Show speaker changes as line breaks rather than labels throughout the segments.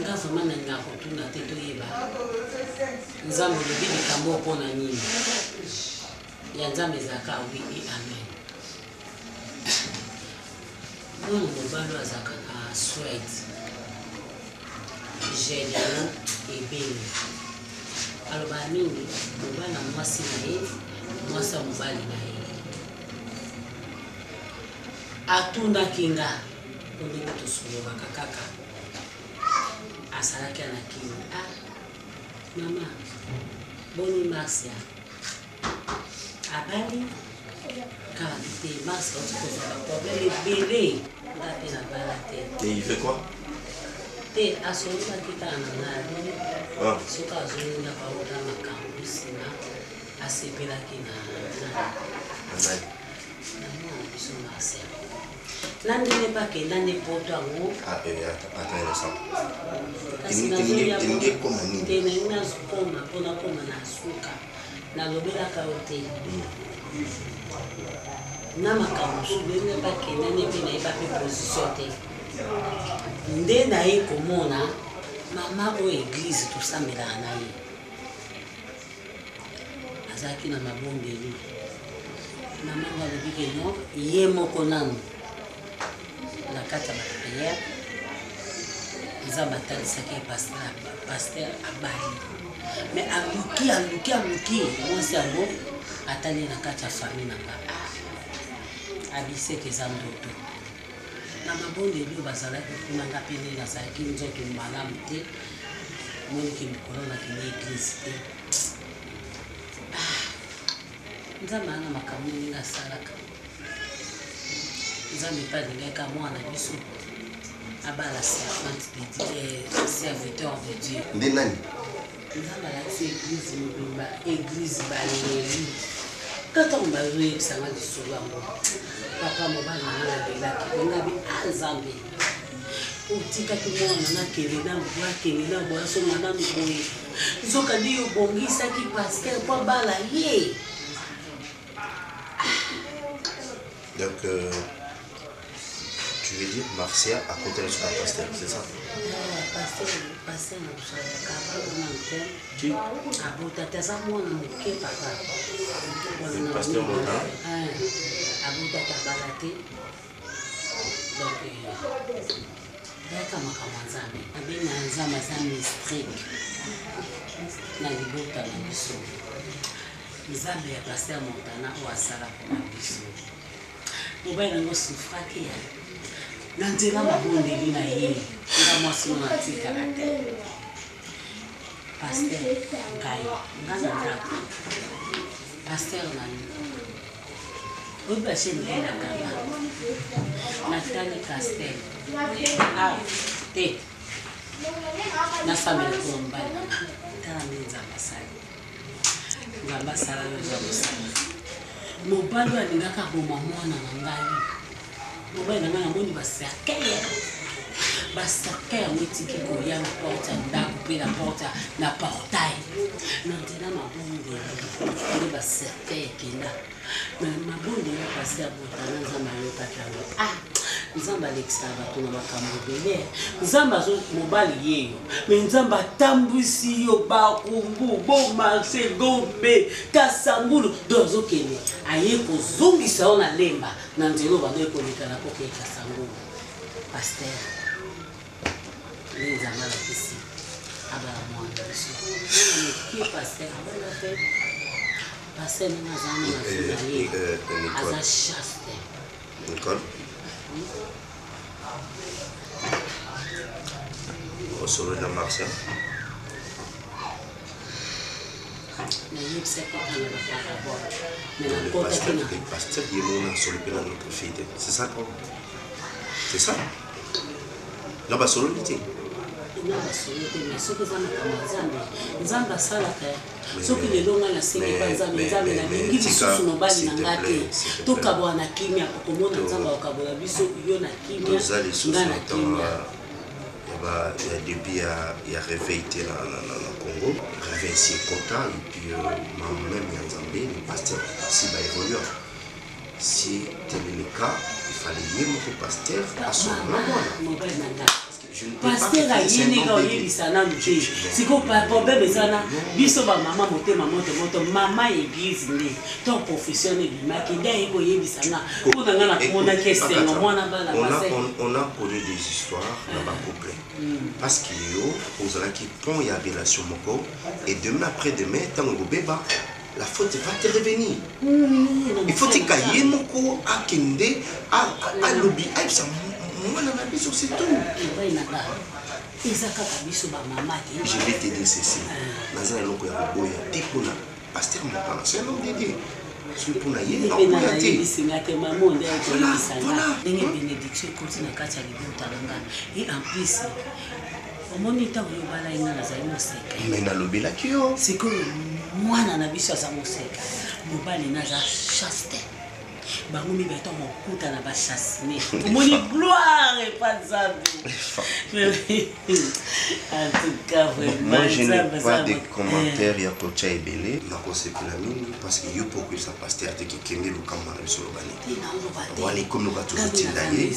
nga vraiment na kotuna te toyeba nzambe lobi likambo mpona nini ya nzambe ezalaka oui et amen. Mwana mobali azalaka na Swede Gédéon ebele aloba mingi mobali na mwasi na ye mwasi ya mobali na ye atundaki nga ondenge tosolobaka kaka asalaki na kini mama boni Marcia abali kala te Marcia otikozala problème ebele nga te na bala te.
Et il fait quoi?
Te asolobaki kaka na nali soki azolingaka ota makambo nsima asepelaki na mwana biso Marcia nandenge bakenda nde poto yango te nazokoma mpona koma na suka nalobelaka yo te na makambo mosusu ndenge bakenda nde mpe nayeba mpe position te nde naye komona mama oyo eglize tosambelaka na ye azalaki na mabondeli mama ngo alobiki no ye moko nanu na kati ya bapriere nzambe atalisaki paster abali mais aluki mwasi yango atali na kati ya famille na nga abiseke eza ndoto na mabondeli oyo bazalaki kuna nga mpe nde nazalaki nzoto malamu te moniki mikolo nakende eglise te nzambe ana makambo ndenge asalaka nzambe mpe alingaka mwana biso abala serviteur de Dieu
nde nani
nzambe alakisi eglise mobimba eglise baleli katango bazoyebisanga lisolo yango papa mobali nanga nabelaki engabi nzambe otikaki mwana nakende na bwa akende na bwa so mwana boye nzoka nde obongisaki paster mpo abala ye.
Donc tu veux dire Marcia à côté de son pasteur, c'est ça?
Pasteur na kusaka na mtem tu abota tasa mwana moke papa
pasteur mota
abota tabalate donc kama kama nzambe abena nzambe za mistrik na libota na biso nzambe ya pasteur montana wasala kwa biso mobali nango sufraki ya na nzela mabondeli na ye nga mwasi mona atikala te paster ngai nga na ndako paster na ye oyo bashengelakanga natali castel te nasambela kwa mobali tala nde nzambe asali nzambe asala yo eza mosala mobali oyo alingaka boma mwana na ngai mobali na ngai namoni baserkele yango etiki koya na porte ya ndako mpe na porte na portail na nzela mabondeli nde baserkele ekenda mabondeli pasi ya botana nzambe ayokaki yango nzambe alekisaka bato na makambo ebele nzambe mobali yeyo me nzambe atambwisi yo bakumbu bomarse gombe kasangulu do azokende aye kozongisa yo na lemba na nzela obando ekolekana koke kasangulu paster nde nzambe alakisi abala mwana biso kie paster abala te paster ndenge azana na vi na ye aza chaste
Nicole solo de Marcia. Le pasteur il est sur le plan de notre fille. C'est ça quoi? C'est ça? Là bas solo l'ité.
nzambe asalaka soki lelo nga nasengi mpa nzambe nzambe nalingi lisusu mobali na nga te tokabola na kimia okomona nzambe akokabola biso yo na kimia nga na kimia.
Depuis il y a réveil dans le Congo, réveil ici Kota, et puis même il y a Zambie, le pasteur ici va évoluer. Si tel est le cas, il fallait lire notre pasteur à son moment. Je ne peux pas
Pasteur a yini ka oyebisa na mute. Siko problème ezana biso ba mama motema moto mama église nde ton professionnel bimaki nde yebo yebisa na kuna ngana komona kesengo mwana bana base.
On a connu des histoires dans ma couple. Parce qu'il y a ozalaki pont ya relation moko et demain après demain tant ngo beba la faute va te revenir. Il faut que tu moko akende a lobby a ça moi na biso c'est tout. Je vais te dire ceci. Dans un loko ya boya tikuna pasteur Montana c'est un homme de Dieu. C'est pour naïe non pour yater. Voilà.
Bénédiction continue à katia libota et en plus omonita oyobala inga na zaimo seka.
Mais na lobby la kio.
C'est que mwana na biso za moseka. Mobali na za chaste. Bangomi beto mokuta na ba chassiner. Omoni gloire et pas zabi. En tout cas vraiment.
Moi je n'ai pas de commentaires ya kocha ebele na kosepela mingi parce que yo pour que ça pasteur te kende lukamba na biso lobani. Wali comme nous va toujours tindaye.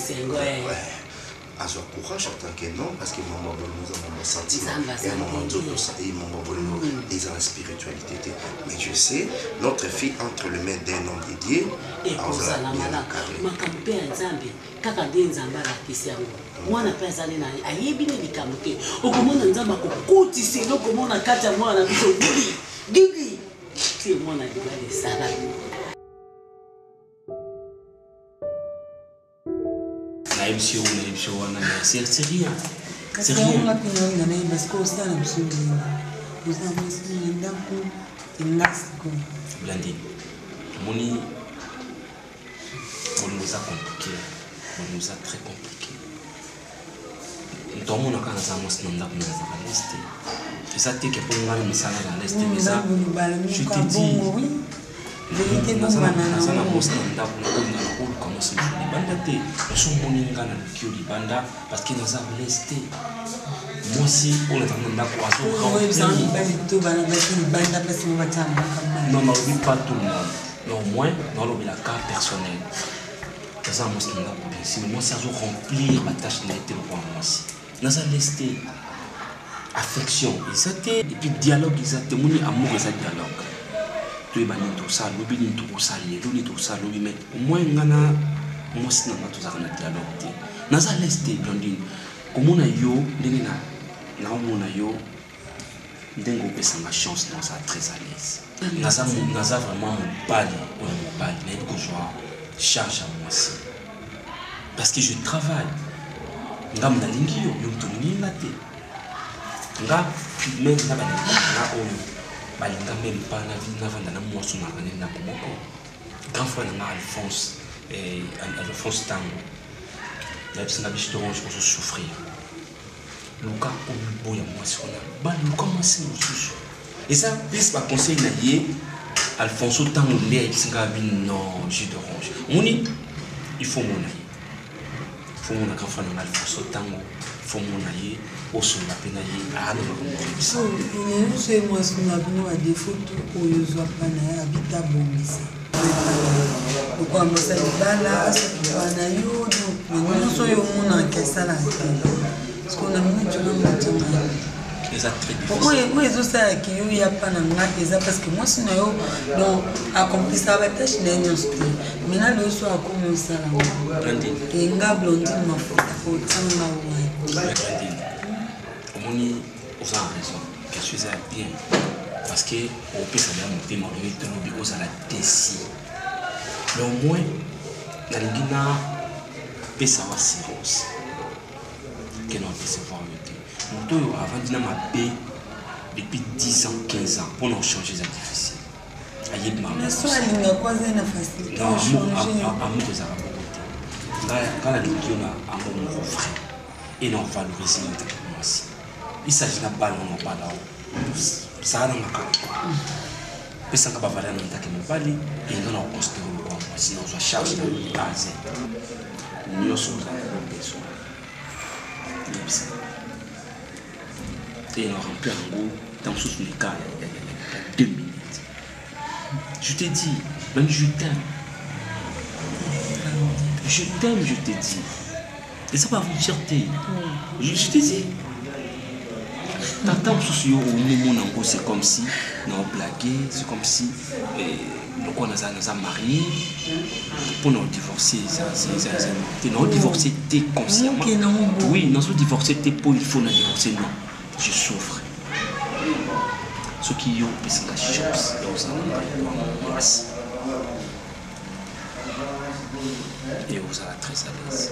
Azo courage en tant que non parce que maman nous avons un sentiment et un moment d'autre ça et maman des la spiritualité mais je sais notre fille entre les mains d'un homme dédié
et ozala malaka makampe nzambe kaka de nzamba la kisi yango mwana pe azali na ayebi ne likambo te okomona nzamba kokutisa eloko mona kati ya mwana biso gigi ti mwana libale sala.
C'est rien. C'est rien. Blandine, Moni, on nous a compliqué. On nous a très compliqué. Tout le monde a quand même l'Est. Et ça, tu es pour moi, mais ça dans l'Est. Mais ça, je te dis. Parce que nous avons resté. Moi aussi, on est en train non, non, pas tout le monde. Mais au moins, dans le cas personnel. Nous avons moi, ça doit remplir ma tâche de moi aussi. Nous avons resté. Affection, et puis dialogue, amour, et ça dialogue. Tout ça, l'obéni tout ça, l'obéni tout ça, mais au moins on a moi si on a tout ça on a dialogue. Naza lesté Blandine, comme on a yo, na on a yo, dengo pesa ma chance dans ça très à l'aise. Naza vraiment mon bali, mais que je charge à moi aussi. Parce que je travaille. Ngam na lingi yo mtuni ngate. Nga même na ba na balinga même pas la vie n'avant dans moi son argane na komoko grand frère na Alphonse et Alphonse Tango la personne habite de range pour souffrir Luca au boya moi si on a ba Luca moi c'est et ça plus pas conseil na yé Alphonse Tango les singa bin non jus d'orange moni il faut mon grand frère na Alphonse Tango faut mon aïe au son la penaïe à nous ça
nous c'est moi ce qu'on a besoin des photos pour les voir pana habitat bomisa donc on ça bala pana yo donc nous sommes au monde en qu'est-ce là parce qu'on a mis du monde
les actrices
pourquoi moi ils ont ça qui il y a pas na parce que moi sinon yo donc accompli ça va tâche n'ayons mais là le soir comme ça là
Blandine
et nga Blondine ma photo tanga
Blandine Moni aux raison je suis bien parce que au peut ça va monter mon rythme au aux à la déci mais au moins la lingina peut ça va cirrhose que non peut se voir le tout avant de ma paix depuis 10 ans 15 ans pour nous changer ça difficile aïe maman
ça linga quoi na facilité
non amour des arabes quand la lingina amour mon frère et non valoriser notre aussi. Il s'agit d'un ballon, non pas là. Ça a un cas. Et ça n'a pas valeur dans le bali et non on construit le quoi. Sinon on charge dans le base. Nous sommes besoin. Et on remplit un goût dans ce cas il y a 2 minutes. Je t'ai dit, même je t'aime. Je t'aime, je t'ai dit. Et ça va vous fierté. Je te dis. Tata au moment où c'est comme si on blagué, c'est comme si on a marié pour nous divorcer. Nous divorcer, t'es consciemment. Oui, nous sommes divorcés, t'es pour il faut nous divorcer. Non, je souffre. Ce qui est c'est la chose dans un masse. Et vous êtes très à l'aise.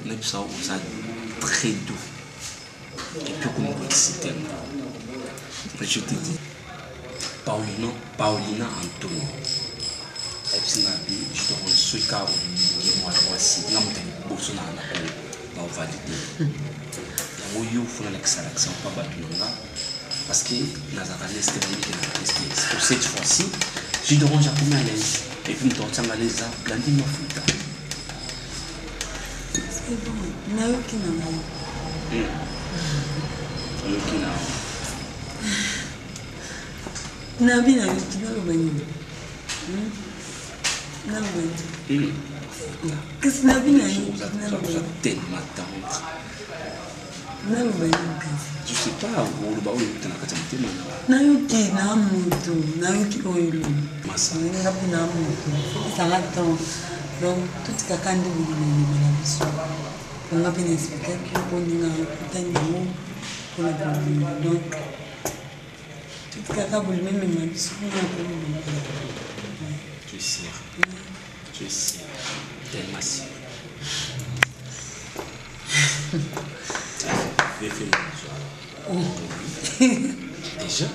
Nous sommes très doux. Et puis comme vous excitez. Je te dis, Paulina Antonio. Et puis je te rends ce cas où moi voici. Là, je suis validé. Il faut l'accent pas battre parce que pour cette fois-ci, je te rends à l'aise. Et puis je te rends à l'aise.
C'est bon. Nabi na yotina lo bani. Na lo bani. Qu'est-ce que Nabi na yotina lo bani?
Tellement tendre.
Na lo bani.
Je sais pas où le baou est na kati mutema.
Na yoki na mutu, na yoki oilo.
Masa.
Nabi na mutu. Ça va tant. Donc tout kakande buli na biso. On va bien expliquer que on a un niveau pour la problème. Donc tout caca vous même même biso na problème.
Tu es sûr. Tu es sûr. Tellement sûr. Déjà,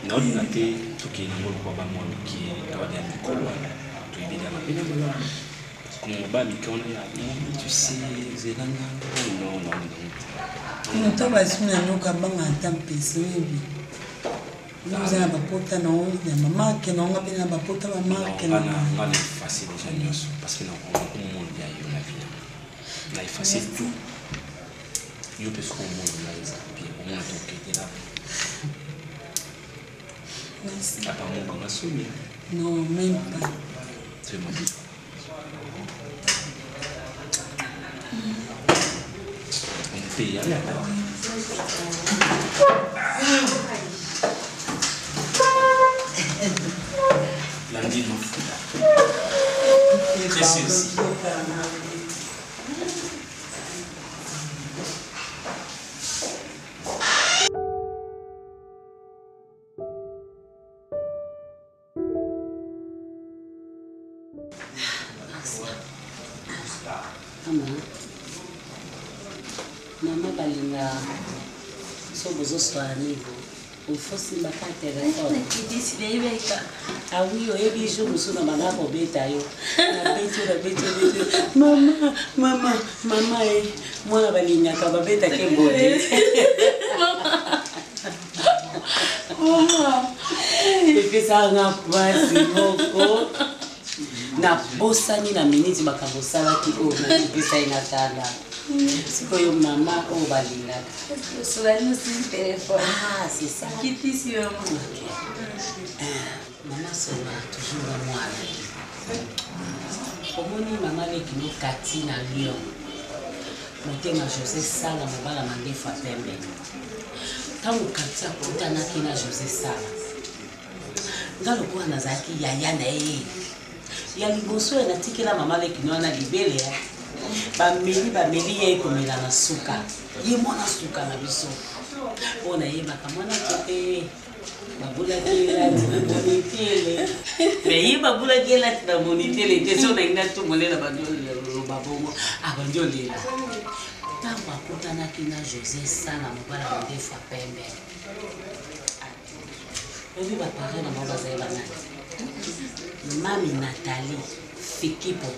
nous avons été tout qui est dans le combat qui est dans le colon. Tout est bien dans la comme on va tu sais, c'est là. Non.
Nous avons su na noka banga tampesi webi. Nous avons pas porté non, na maman que non ngapé na ba porté ba marque na.
On est facile déjà parce que non on monde ya yo la vie. Là il facile tout. Yo parce qu'on monde là puis on monde tout qui était là.
Merci.
À part mon comme soumis.
Non, même pas.
C'est moi. On paye à la lundi non fou. Très aussi.
Maman balinga so bozo swani il faut si ma téléphone qui décide beka ah oui o ebi jour musu na mama ko beta yo na beto mama mwana balinga ka babeta ke bode mama et puis ça na kwasi moko na bosani na minute bakabosala ki o na kipisa inatanda sikoyo mama o balinga
Souvent aussi téléphone.
Ah c'est ça
Qui tisse sur moi.
Maman sera toujours à moi. Omoni maman lekino kati na Lyon. Motema José Sala mobala mandefa pembe. Tango kati akutanaki na José Sala. Ngalo kwa nazaki yaya na ye. Ya liboso na tikela maman lekino na libele ya. Bameli ye komela na suka. Ye mwana suka na biso. Ona ye bakamwana kote. Babula kela tina monitele. Me ye babula kela tina monitele. Teso na ina tu molela bandolo babongo. Abandolo la. Tango akutanaki na José Sala mobala mandefa pembe. Obi bapare na mabazela nani. Mami Nathalie Fikipo.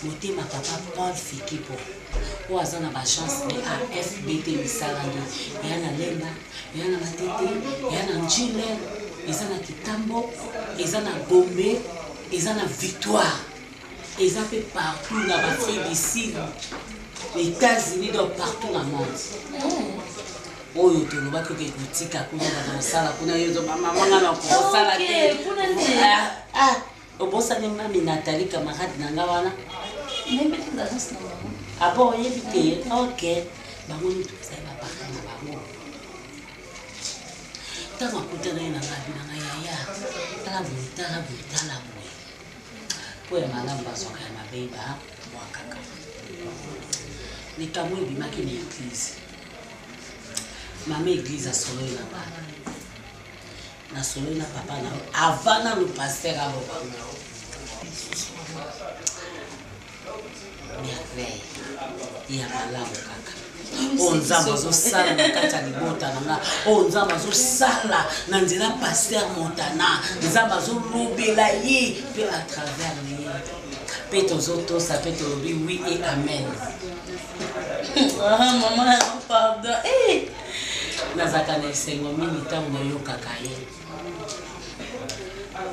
Motema papa Paul Fikipo. O azana ba chance de AFBT misalando. Yana lemba, yana matete, yana njile, ezana kitambo, ezana gombe, ezana victoire. Eza fait partout dans l'Afrique d'ici, les États-Unis, donc partout dans le monde. Oh, tu ne vas pas que tu te kuna na sala kuna yozo mama na ko sala ke obosani mami Nathalie camarade nanga wana
Même si dans ce moment.
ah bon éviter ok bango ni ça va pas na bango tanga kutana ina ngabi na yaya tala butala boy po ya malamba soka ya mabeba mwakaka ni kamwe bimaki ni église mama église solo na baba na solo na papa na avana le pasteur abo bango merveille ya malamu kaka onzamba zosala na kati ya libota nanga onzamba zosala na nzela pasteur Montana nzamba zolobela ye mpe à travers ye mpe tozotosa mpe tolobi oui et amen.
Maman, pardon.
nazaka na esengo mingi ntango nayoka ye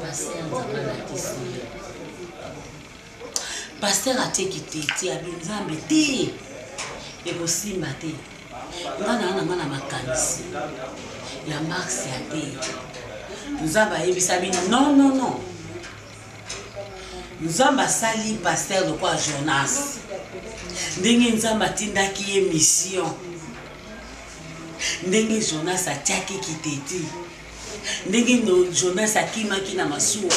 pasteur nzambe alakisi ye pasteur ateki teti abi nzambe te ekosimba te nga na makanisi ya marx ya te nzambe ayebisa bino non nzambe asali pasteur lokwa Jonas ndenge nzambe atindaki ye mission ndenge Jonas atiaki kiteti ndenge Jonas akimaki na masuwa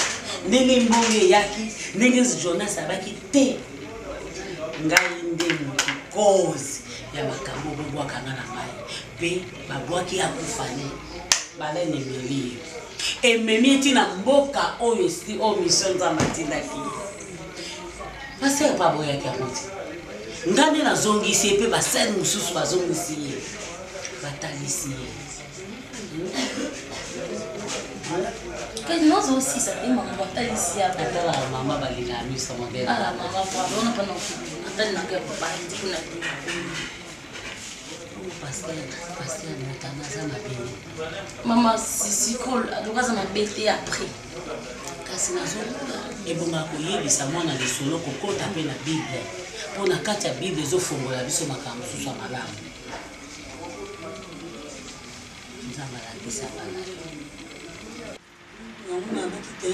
ndenge mbongo eyaki ndenge Jonas abaki te ngai nde moto cause ya makambo bobwakanga na mai mpe babwaki akufane balene emeli ememi eti na mboka oyo esi oyo mission nzambe atindaki paster baboyaki yango te ngai nde nazongisi ye mpe basali mosusu bazongisi ye batalisi ye
Nós aussi, ça tem uma batalha ici à
atala mama balinga misa modele
ah maman pardon on pas non plus na que papa dit na
pasteur Montana za mabele
maman si cool donc ça m'a bêté après
kasi nazoloba ebonga koyebisa mwana lisolo kokota mpe na bible mpo na kati ya bible ezofongola biso makambo mosusu ya malamu nzambe alakisa bana
yango nabaki te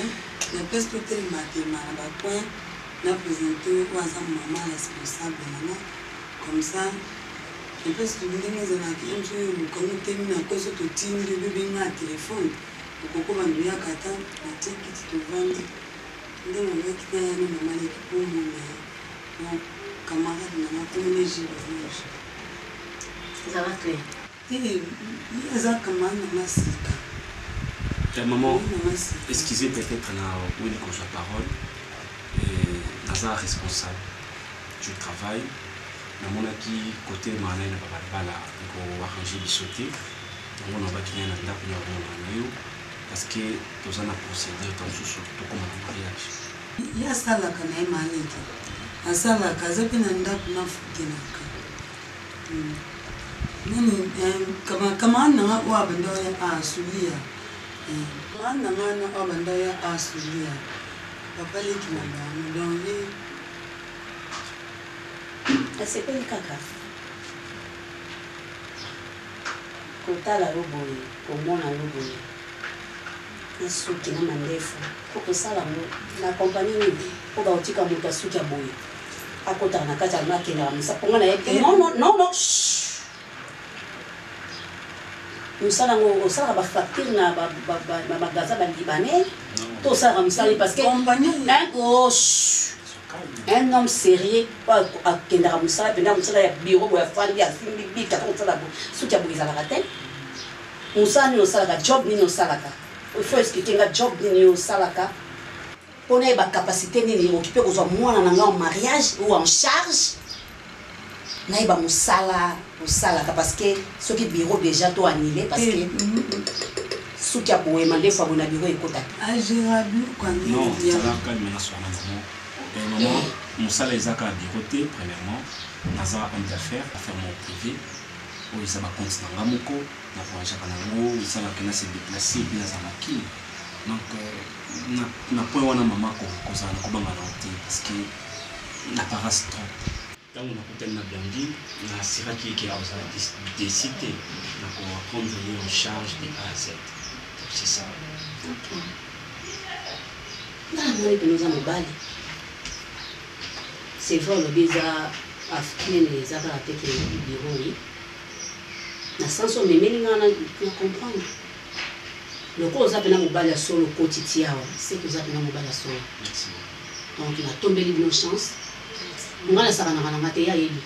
napesi totelema tema na bapoint na présente oyo aza mama responsable nanga comme ça napesi tondenge ezalaki mso oyo mokango temi na koso totindi bebenga ya telefone okoko banduyaka ata natie kiti tovandi nde nabaki nayani mama lekipo omona bon camarade nanga komone giberange
ezala te
eza camarade nanga sika.
Maman, excusez peut-être où il conçoit parole. Naza responsable du travail. Namona qui côté mané na bala ko arranger bisoté. Donc on va kinya na ndako ya bona yo parce que tous en a procédure tant surtout comme un mariage.
Ya sala kana emaniki. Asala kaza pena ndako na futenaka. Nani kama na wa bando ya asulia. Mana abanda ya asulia papa leki na bana donc
asepeli kaka kotala loboye komona loboye nasuki na mandefu po kosala na kompani nini po baotika moto asuki ya boye akotaka na kati ya makendaka misaponga na ye non musala ngo osala ba facture na ba magasin ba libanais to sala musala parce que un homme sérieux pas akenda musala penda musala ya bureau ya fandi ya simbi bika to sala bo suki ya buiza la tête musala ni osala job ni osala ka il faut expliquer nga job ni osala ka pona ba capacité ni occuper ko zo mwana na nga en mariage ou en charge naïba musala parce que ce qui bureau déjà to annulé parce que sous qui a boé mandé fois bon bureau écoute
agérable quand
non ça va calmer la soirée maman musala ezaka bureauté premièrement naza homme d'affaires mon privé où ça va continuer na moko na pour chaque nango ça va que na se déplacer puis na za makini donc na point wana maman ko ça na ko banga na hotel parce que na parasse trop. Quand on a côté na Blandine, on a sira qui a décidé de prendre en charge des A à Z. Donc c'est ça.
namoni pene oza mobali c'est vrai olobi eza africaine eza kaka teke biroi na sens omemeli nga na comprendre loko oza pena mobali ya solo kotiti awa seke oza pena mobali ya solo donc natombeli bino chance nga nasakanaka na nga te ya yebi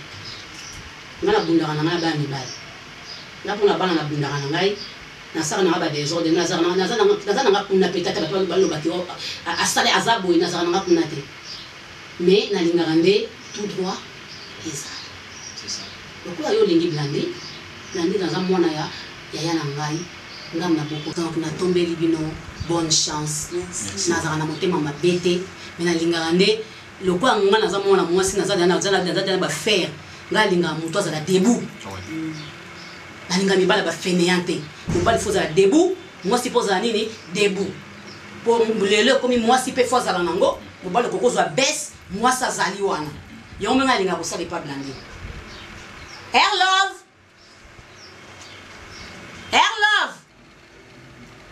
nga nabundaka na ngai bana mibali nga mpona bana nabundaka na ngai nasaka na nga badésordre naza na nga kuna petata bato balobaki asale aza boye nazaka na nga kuna te mais nalingaka nde tout droit ezala lokola yo olingi blandi naza mwana ya yaya na ngai ngam na boko donc natombeli bino bonne chance nazaka na motema mabe te mais nalingaka nde lokola nga naza mwana mwasi naza na bafaire nga alingaka moto azala debout nalinga mibala bafainéant te mobali fo ozala debout mwasi mpo ozala nini debout mpo lelo ekomi mwasi mpe fo azala nango mobali okoki ozwa bese mwasi azali wana yango mpenga alingaka kosala epa blandi air love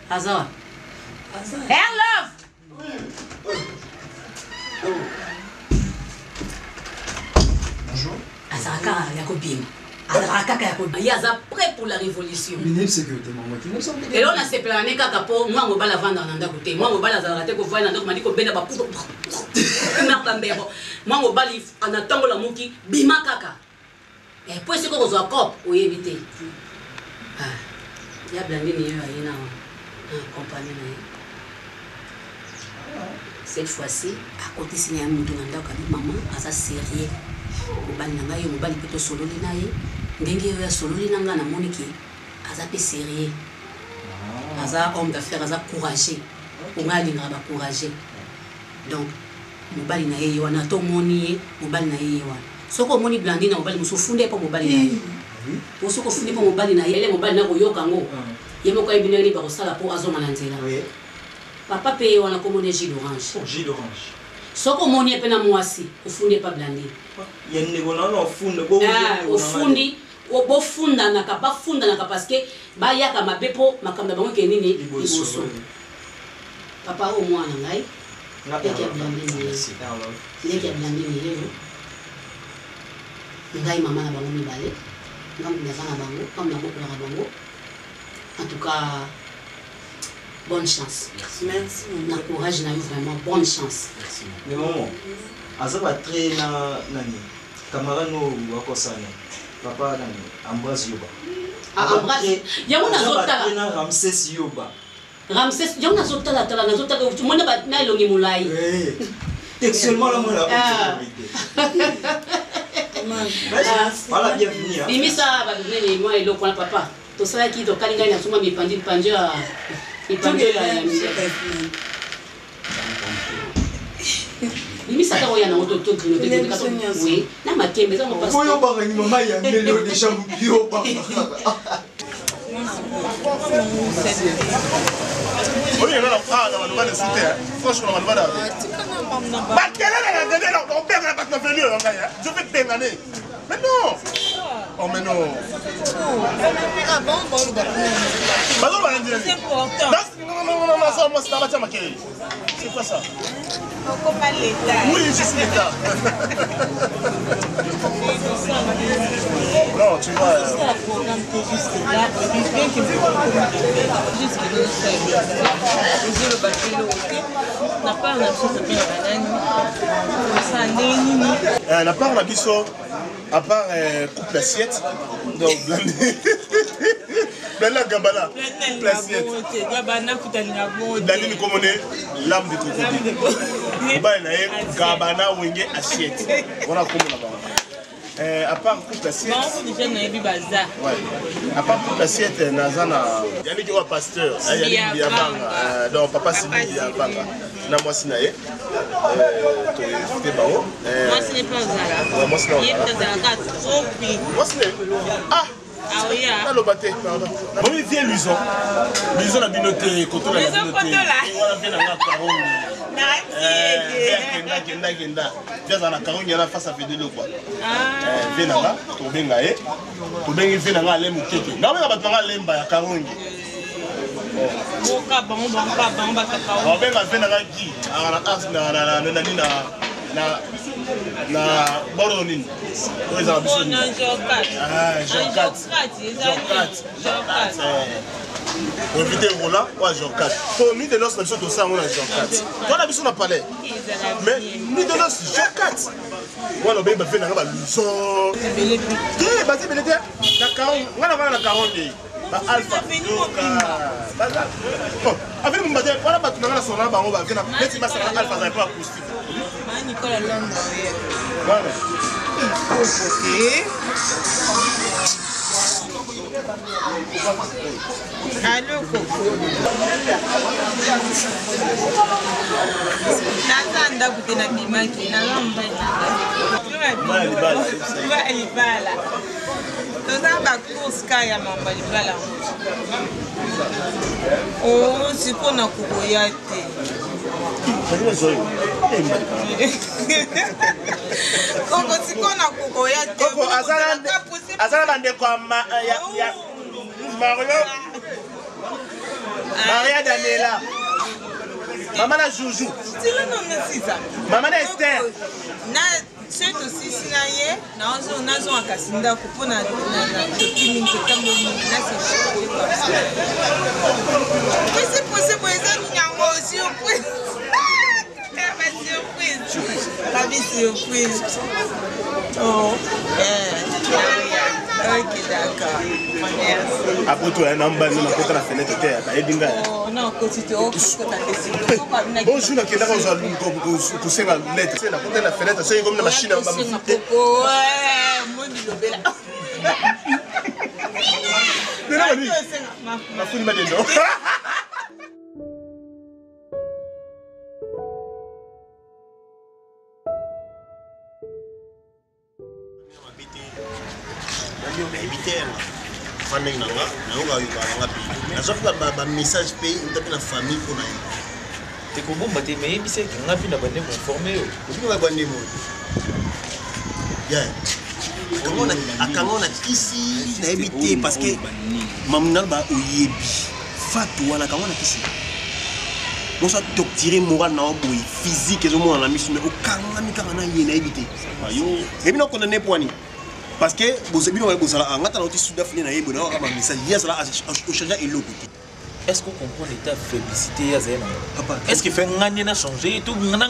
azawa air love
bonjour
azalaka ya kobima azalaka kaka ya kobima ye aza prêt pour la révolution elo nasepelaka ne kaka mpo mwa mobali avandaka na ndako te mwa mobali azalaka te kovai na ndako madi kobenda baputo bambero mwa mobali anatangola moki bima kaka po esiko kozwa cope oyebi te ya blandini yo aye na compagnie na ye cette fois-ci akotisi na ya moto na ndako abi mama aza sérieux mobali na ngai yo mobali mpe tosololi na ye ndenge oyo asololi na ngai namoniki aza mpe sérieux aza homme d'affaires aza courageux ongai alingaka bacourageux donc mobali na ye wana tomoni ye mobali na ye wana soki omoni blandi na mobali mosu ofunde mpo mobali na ye po soki ofunde mpo mobali na ye ele mobali na koyoka yango ye moko ayebi ndenge nini bakosala mpo azonga na nzela papa mpe ye wana komoni jus d'orange soki omoni ye mpe na mwasi ofundi epa blandi ofundi bofundanaka bafundanaka parceke bayaka mabe mpo makambo na bango ke nini liboso papa o mwana ngai ndenge ya blandi miyeyo ngai mama na bango mibale ngambu naza na bango ngambu nabokolaka bango en tout cas bonne chance merci na courage na yo vraiment bonne chance
mais maman aza batre na nani camarade no wakosana papa nani Ambroise Yoba
Ambroise yango nazotala
na Ramses Yoba
Ramses yango nazotala mona na elongi molai
textuellement la mona voilà bienvenue
bimisa badonene moi eloko na papa tosalaki tokali ngai na suma mipanzi ya bimisaka oya nango totooui na makembe eza
oyo bangani mama ya mbele déjà mukio banga
oyo na fala bantu bana sute franchement bantu bana bakela na ngende na obenga na bakna venu yo ngaya je vais bengane mais non oh mais non
ah bon
bazo bana ndire c'est important non ça moi c'est pas makele c'est quoi ça
comment l'état
oui je suis l'état non tu vois
juste là bien que juste que nous sommes le bâtiment n'a pas la chose bien ça n'est
n'a pas la biso à part coupe l'assiette donc Bella Gabana l'assiette
Gabana kutalinga bon
Dani comme on est l'âme de crocodile Bana Gabana wenge assiette voilà comment là-bas à part coupe l'assiette
bon déjà na yebi bazar
ouais à part coupe l'assiette nazana yani ki wa pasteur yani ya banga donc papa Sibi ya banga na moi sinaye to te bao
moi ce n'est pas ça
moi c'est
il est dans trop pris
moi c'est ah
ah oui ah
le baté pardon bon il vient luison na binoté koto la binoté wala vient na karongi kenda déjà na karongi na face à vidéo quoi vient na to benga to bengi vient na lemu keke na benga batanga lemba ya karongi
Boka bango bakaka.
On va faire na qui na Boronin.
On a Jorkat.
On éviter Rola ou Jorkat. Pour nous de nos nations de ça on a Jorkat. Toi la mission n'a pas l'air. Mais nous de nos Jorkat. Moi le bébé fait na ba luso. Eh bah c'est belé. Na 40, on a na 40 dit. Ba alpha. Bon, avec mon badé, voilà ba tunanga na sona bango ba fait na petit ba ça alpha ça pas acoustique.
Nicolas Londres.
Voilà.
Ok. Allô Coco. Nazanda kutena bimaki nazamba libala. Toza ba course kaya mamba libala. Oh sikona kukoya te. Koko sikona kukoya te.
Koko azala bande kwa ya Maria Daniela. Maman la Joujou. Maman la Esther.
C'est aussi sinaye nazo akasinda kupona na kimi ntekambo na c'est possible ça nyango surprise. La surprise. Oh, ok, d'accord. Merci.
Après toi, un homme banni, on a la fenêtre de terre.
Oh, non, quand tu te occupes,
bonjour, qui est là, on a poussé la lettre. C'est la fenêtre, c'est comme une machine à
ouais, moi, je vais là.
Ma fouille m'a dit non.
message payé na famille pour naï.
Te kombo mate mais bise ki ngapi na bande conformé yo.
Obi ba bande mo. Ya. Akangona kisi na ebité parce que mamnal ba oyebi. Fatou wana kangona kisi. Bon ça doctirer moral na boy physique ezo mo na misu mais okanga mikanga na ye na ebité. Ayo. Ebi na condamné poani. Parce que vous avez dit que vous avez un message.
Est-ce qu'on comprend l'état de féblicité? Est-ce qu'il fait un changer? Tout le monde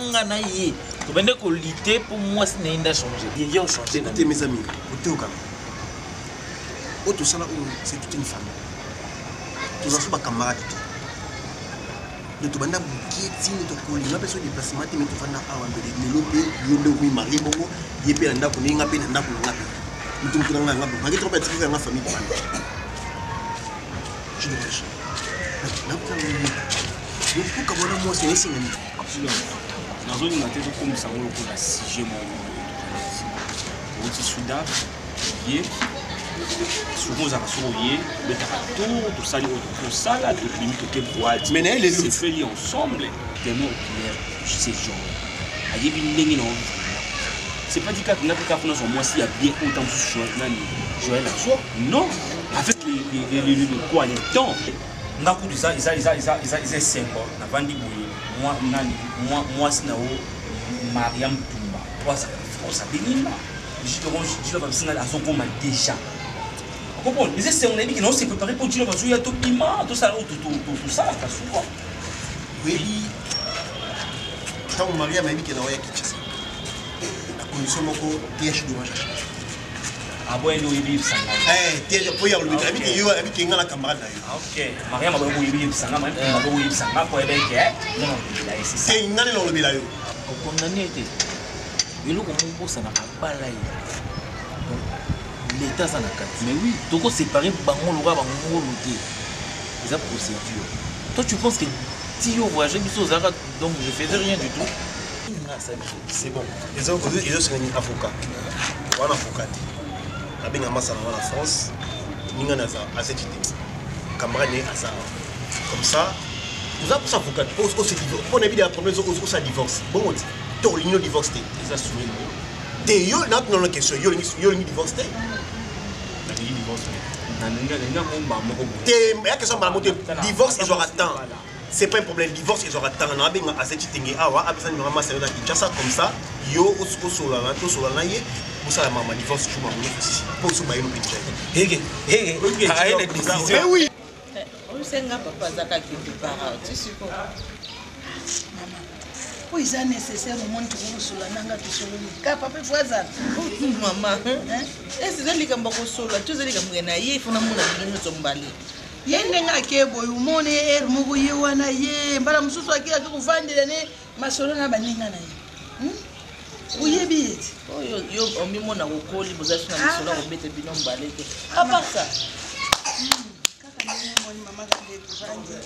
pour moi, c'est un changer. Il y a changé.
Écoutez, mes amis, tout ça, c'est toute une famille. Nous sommes pas camarades. Nous sommes pas bouquets, nous sommes pas des déplacements, mais nous sommes pas des
c'est pas dit que nous avons moi s'il y a bien autant de choses Joël la joie. Non, avec le quoi les temps. Nous avons dit ça, ils ont 5 ans. Moi c'est Mariam Toumba. Toi ça bénit. Je te dis déjà. Vous comprenez? Les essais on a dit que non c'est préparé pour dire parce qu'il y a tout piment, tout ça, tout ça, souvent.
Oui. Quand Mariam m'a dit qu'elle a envoyé Kinshasa. Condition moko TH doit chercher.
Ah bon, nous y vivons ça.
TH pour y aller. Avec qui yo, avec qui ngala camarade là.
OK. Maria m'a beaucoup y vivre ça, m'a beaucoup y vivre ça. M'a pour aider que non, là c'est ça.
C'est ngala lo bila yo.
Condamné était. Il ko mo ça na pas là. L'état ça na carte. Mais oui, toko séparer bango lo ba bango loté. C'est procédure. Toi tu penses que si yo voyager biso zara donc je faisais rien du tout.
C'est bon. Ils ont un avocat. Un avocat. Avec un massacre en France, nous avons un cette idée. Camarade comme ça, vous avez un avocat. On a vu des problèmes où ça divorce. Bon, tu as une divorce.
Ça sourit.
Tu as une question. Tu as une divorce.
Il y a question de divorce, ils auront temps. C'est pas un problème, divorce, ils auront temps. On a bien à cette tingue, ah, besoin de maman, c'est là qui ça comme ça. Yo, au solana, tout solana, vous savez, maman, divorce, tu m'as mis ici. Pour ce bail,
mais oui. C'est un papa Zaka qui te parle, tu supposes.
Oui, c'est nécessaire au monde pour sur la nanga tout sur le papa peut voir ça.
Maman, est-ce que les gambas sur la tous les gambas il faut n'avoir une tombale.
Yenga kebo umone mugu yewana ye mbala mususu akia kuvandira ne masolo na baninga na ye. Uyebi.
Oh yo omimo na kokoli bozashi na masolo ko bete binom baleke. Apa ça?
Kaka moni mama ka de kuvandira.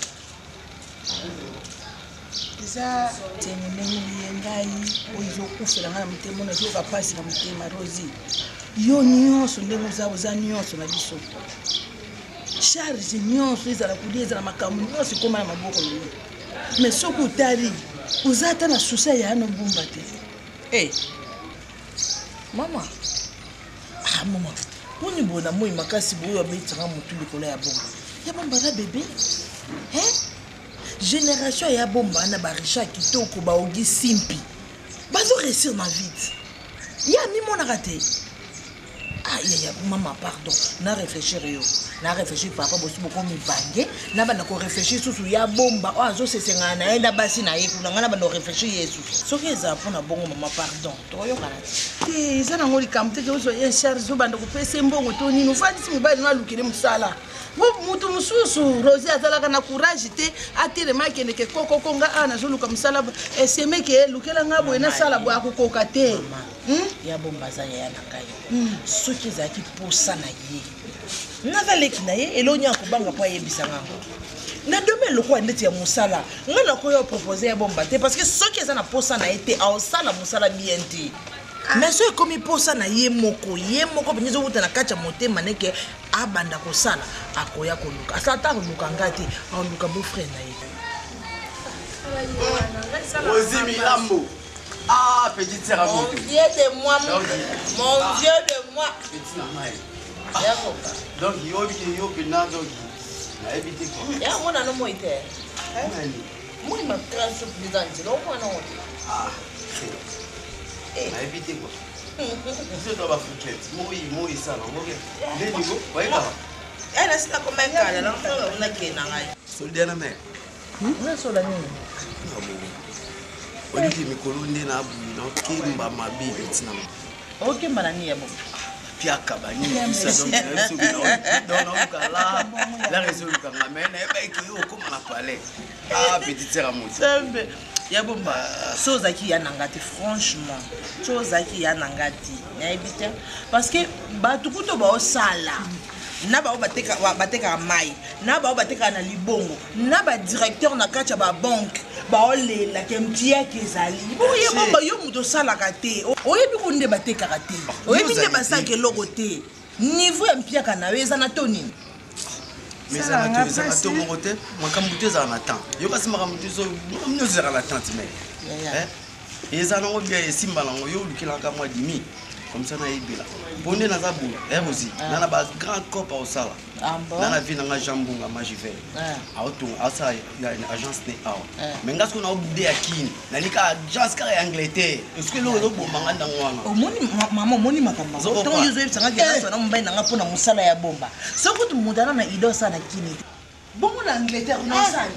Isa temenye yengai oyo kufela ngana mutemo na yoka pasi na mutema Rosie. Yo nyonso ndenge zabo za nyonso na biso. Charge nyonso ezala kudia ezala makambo nyonso koma na maboko yo. Mais soki utali uzata na susa ya no bumba te.
Eh. Mama. Ah mama. Poni bona moi makasi boyo ametanga mutu likolo ya bomba. Ya bomba za bébé. Hein? Génération ya bomba na ba Richard Kitoko ba Ogi Simpi. Bazo réussir ma vie. Ya mi mon raté. Ah, maman, pardon. Na réfléchir yo. Na réfléchir papa bosi boko mi bange. Na ba na ko réfléchir susu ya bomba. Oh azo se senga na enda basi na yeku na ngana ba no réfléchir yesu. Soki eza pona bongo maman pardon. To yo kana.
Te eza na ngoli kamte ke ozo ye charge zo banda ko pese mbongo to nini ufandi si mibali na lukile musala. Mutu mususu Rosie azalaka na courage te atire makende ke koko konga ana zoluka musala eseme ke lukela ngabo ena sala bo akokoka te.
Ya bomba za ya na kai. Soki za ki posa na ye. Na valeki na ye elonya ko banga po yebisa ngango. Na demain le quoi ndeti ya musala. Ngana ko yo proposer ya bomba te parce que soki za na posa na ye te a sala musala bien te. Mais so comme posa na ye moko penyezo uta na kacha motema neke abanda ko sala akoya ko luka. Asata ko luka ngati a luka beau frère na ye.
Rosie Milambo. Ah, petite sœur à
Mon Dieu de moi, mon Dieu de moi.
Petite maman.
Donc,
yo pena donc. Na éviter quoi.
Ya mona no moite. Moi ma classe présidente, non moi non.
Ah. Na éviter quoi. Je dois pas foutre. Moi ça non. OK. Les niveaux, voyez pas.
Elle est là comme un gars là, on a qui na ngai.
Soldat na mère.
Na soldat ni.
Olivier mikolo nde na bui no kimba mabi betina.
OK mbanani ya bon.
Piaka bani ça donc non kala la résolu kanga mais na ba ki yo comme na palais. Ah petite sœur moi.
Sembe ya bomba sozaki ya nangati franchement. Sozaki ya nangati. Na ebita parce que ba tukuto ba osala. Na ba bateka mai, na ba bateka na libongo, na ba directeur na kacha ba banque. Ba olela kemtia kezali boye bomba yo muto sala kate oyebi kunde bateka kate oyebi nde basake logo te niveau ya mpiaka na weza na tonini
mais ça va te ça to mon côté makambu te za na temps yo kasi makambu te so nous za na temps mais et ça non bien simba nango yo lukila ka moi dimi comme ça na ibila bonde na za bula aussi na ba grand corps au sala na vie na jambunga majive auto asa ya agence ne aw mais ngasko na obude yakini na lika agence ka ya Angleterre est-ce que lo bomba nganda ngwana
omoni mama omoni makamba to yuzo yebisanga ke na mbai na ngapona musala ya bomba sokuti mudana na ido sana kini bongo na Angleterre na sani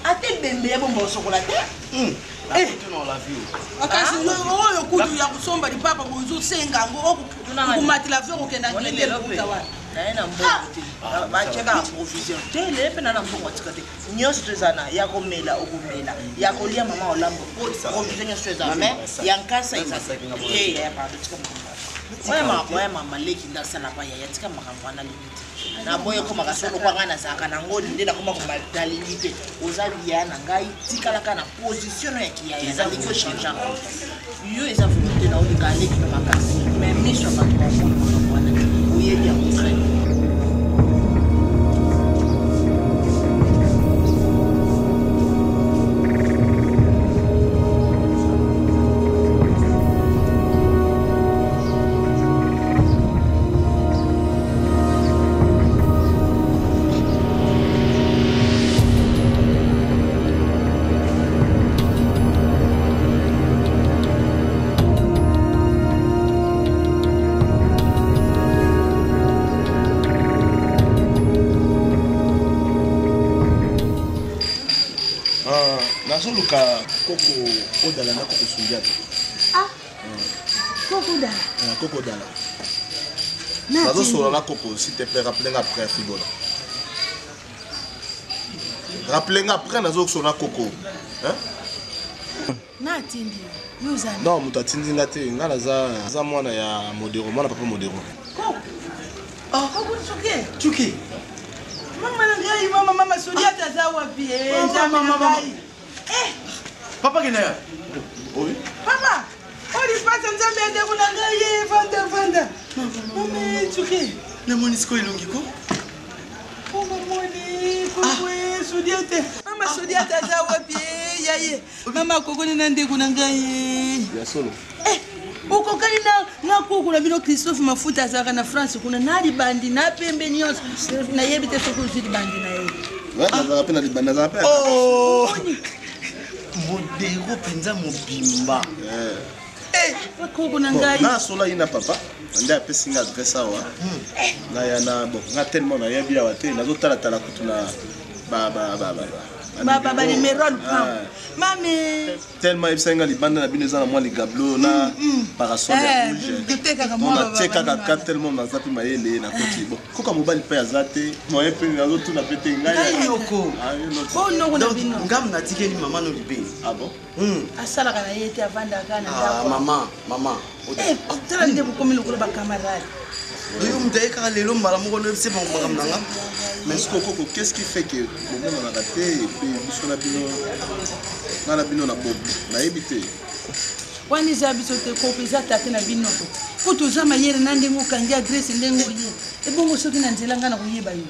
ate bembe ya bomba osokola te
non la vie
akasi oyo kudu ya kusomba lipapa bozo senga ngo okumatila vyo kokenda ngile kutawa
naena mbongo bacheka provision tele pe na mbongo tsikate nyoso tsana ya komela okumela ya kolia mama olambo provision nyoso tsana mais ya nkasa isa ya pa tsika oya mama leki ndasala pa ya tsika makambo ana limite na boye koma kasolo kwa ngana saka na ngoni ndenda koma kumadalilite ozali ya na ngai tikala kana position ya kiya za ndiko changer yo eza volonté na olika leki na makasi mais mission ba kwa mwana uyebi ya kutrain
nazoluka koko odala na koko sundiata.
Ah, koko odala.
Koko odala. Nazosola na koko, s'il te plaît, rappelez-moi après Fibola. Rappelez-moi après nazosola koko.
Natindi. Yuzana.
Non, muta tindi ngate, ngala za mwana ya modero, mwana papa modero.
Koko. Oh, koko Chuki. Mama Sundiata za wapi? Mama.
Papa kina.
Oui.
Papa. Oli pasa nzambe ande kuna ngai vanda. Mama Chuki.
Na monisco ilongi ko?
Mama Sundiata. Mama Sundiata za wapi? Yaye. Mama koko nina nde kuna ngai.
Ya solo.
Uko kali na koko na bino Christophe mafuta zaka na France kuna nali bandi na pembe nyonso na yebite soko zidi bandi na yeye.
Naza pena libanda za pena.
Oh. Modero penza mobimba.
Koko na ngai.
Na sola ina papa. Ande apesi nga adresse awa. Na ya na bon, nga tellement na yebi awa te nazo tala kutu na
Baba numéro le prend. Mami.
Tellement ibsenga libanda na bino za na mwa ligablo na parasol ya rouge. On a teka ka tellement na zapi mayele na koti. Bon, koka mobali pa azate, moye pe nazo tuna pete ngai.
Yoko.
Oh non na bino.
Ngam na tikeli mama no libe.
Ah bon?
Asala kana yete avanda kana
Ah mama.
Tala nde bukomi lokolo ba camarade.
Yo mtaika lelo mbala moko no c'est bon ngam nanga.
Mais ce Coco, qu'est-ce qui fait que le moment on a raté et puis na bino na bob na ebité
wani za biso te ko pesa tate na bino kutu za mayere na ndengo kangi adresse ndengo ye e bongo soki na nzela ngana kuyeba yo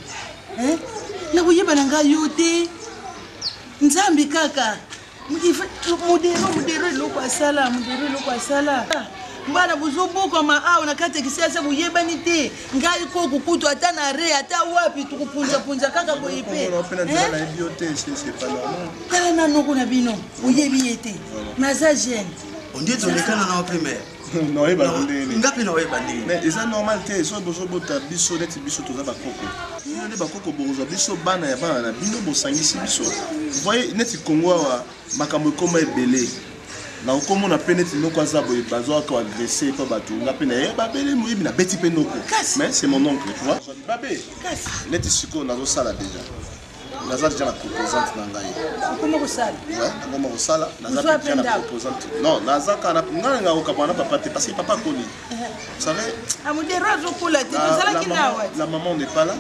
na kuyeba na nga yo te nzambi kaka mudero loko asala mbana buzoboko ma awo na kate kisiasa buyebani te ngai ko kukutu ata na re ata wapi tukupunza kaka boyipe kala na noko na bino uyebi yete naza jeune
on dit on est kana na primaire
non eba ndeni
ngapi na weba ndeni
mais c'est normal te so bozo bota biso net biso toza ba koko ne ba koko bozo biso bana ya bana na bino bosangisi biso voyez net Congo wa makambo koma ebele na okomo na penet noko azabo bazo ko agresser pa batu nga pena e babele muyibi na beti pe noko mais c'est mon oncle tu vois babé net siko nazo sala déjà naza déjà la proposante na ngai
comment ko sala
ouais comment ko sala naza déjà la proposante non naza kana nga ko bana papa te parce que papa koni vous savez
amudero zo kula te sala kinawa
la maman n'est pas là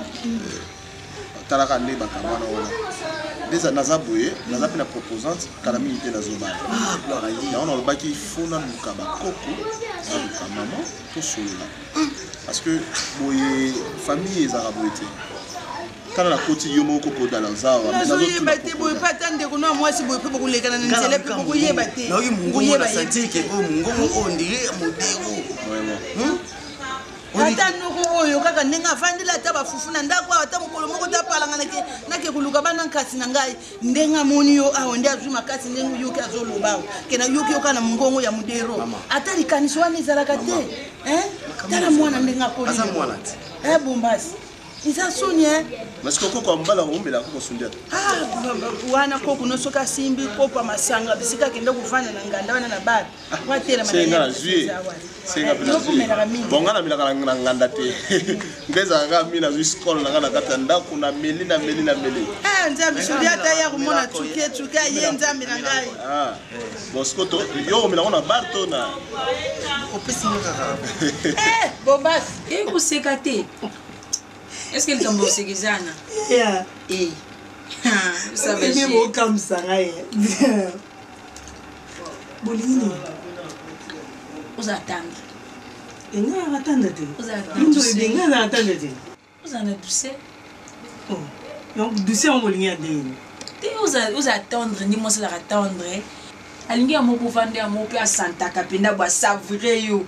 talaka ne bakamana ona déjà nazaboye naza pe na proposante kala milité na zoba
gloire à Dieu
on a le baki fona luka ba koko na luka maman to solola parce que boye famille ezaraboye te kana na koti yo moko ko dala zawa
nazo yeba te boye patande ko no mwasi boye pe ko lekana na nzele pe ko yeba te
na yo mungo na santike ko mungo on dirait modero
vraiment
ata noko oyo kaka ndenge afandela ata bafufu na ndako ata mokolo moko tapalanga nake kuluka bana nkasi na ngai ndenge amoni yo awo nde azwi makasi ndenge yoki azoloba ke na yoki yokana mongongo ya mudero ata likanisi wana ezalaka te tala mwana ndenge akoli
asa mwana te
bombasi isa sunye
parce que koko mbala ombela koko sundiata
wana koko nosoka simbi kopa masanga bisika kende kuvana na nganda wana na bar watela
manana senga pena bonga na milaka na nganda te ngeza nga mina zu school na ngana kata ndako na meli
nzambi Sundiata ya kumona tuke ye nzambi na ngai
boskoto yo mina ona bar to na
opesi ngaka
bobas
ekuseka te. Est-ce qu'elle tombe au Ségizana?
Yeah.
Eh. Ça va chier.
C'est comme ça. Bolini.
Vous attendez.
Et nous attendons.
Vous attendez.
Nous attendons.
Vous en êtes douce.
Oh. Donc douce on bolini à dire.
Vous attendre, ni moi c'est la attendre. Alingi amo kuvande amo pe asanta kapenda ba savre yo.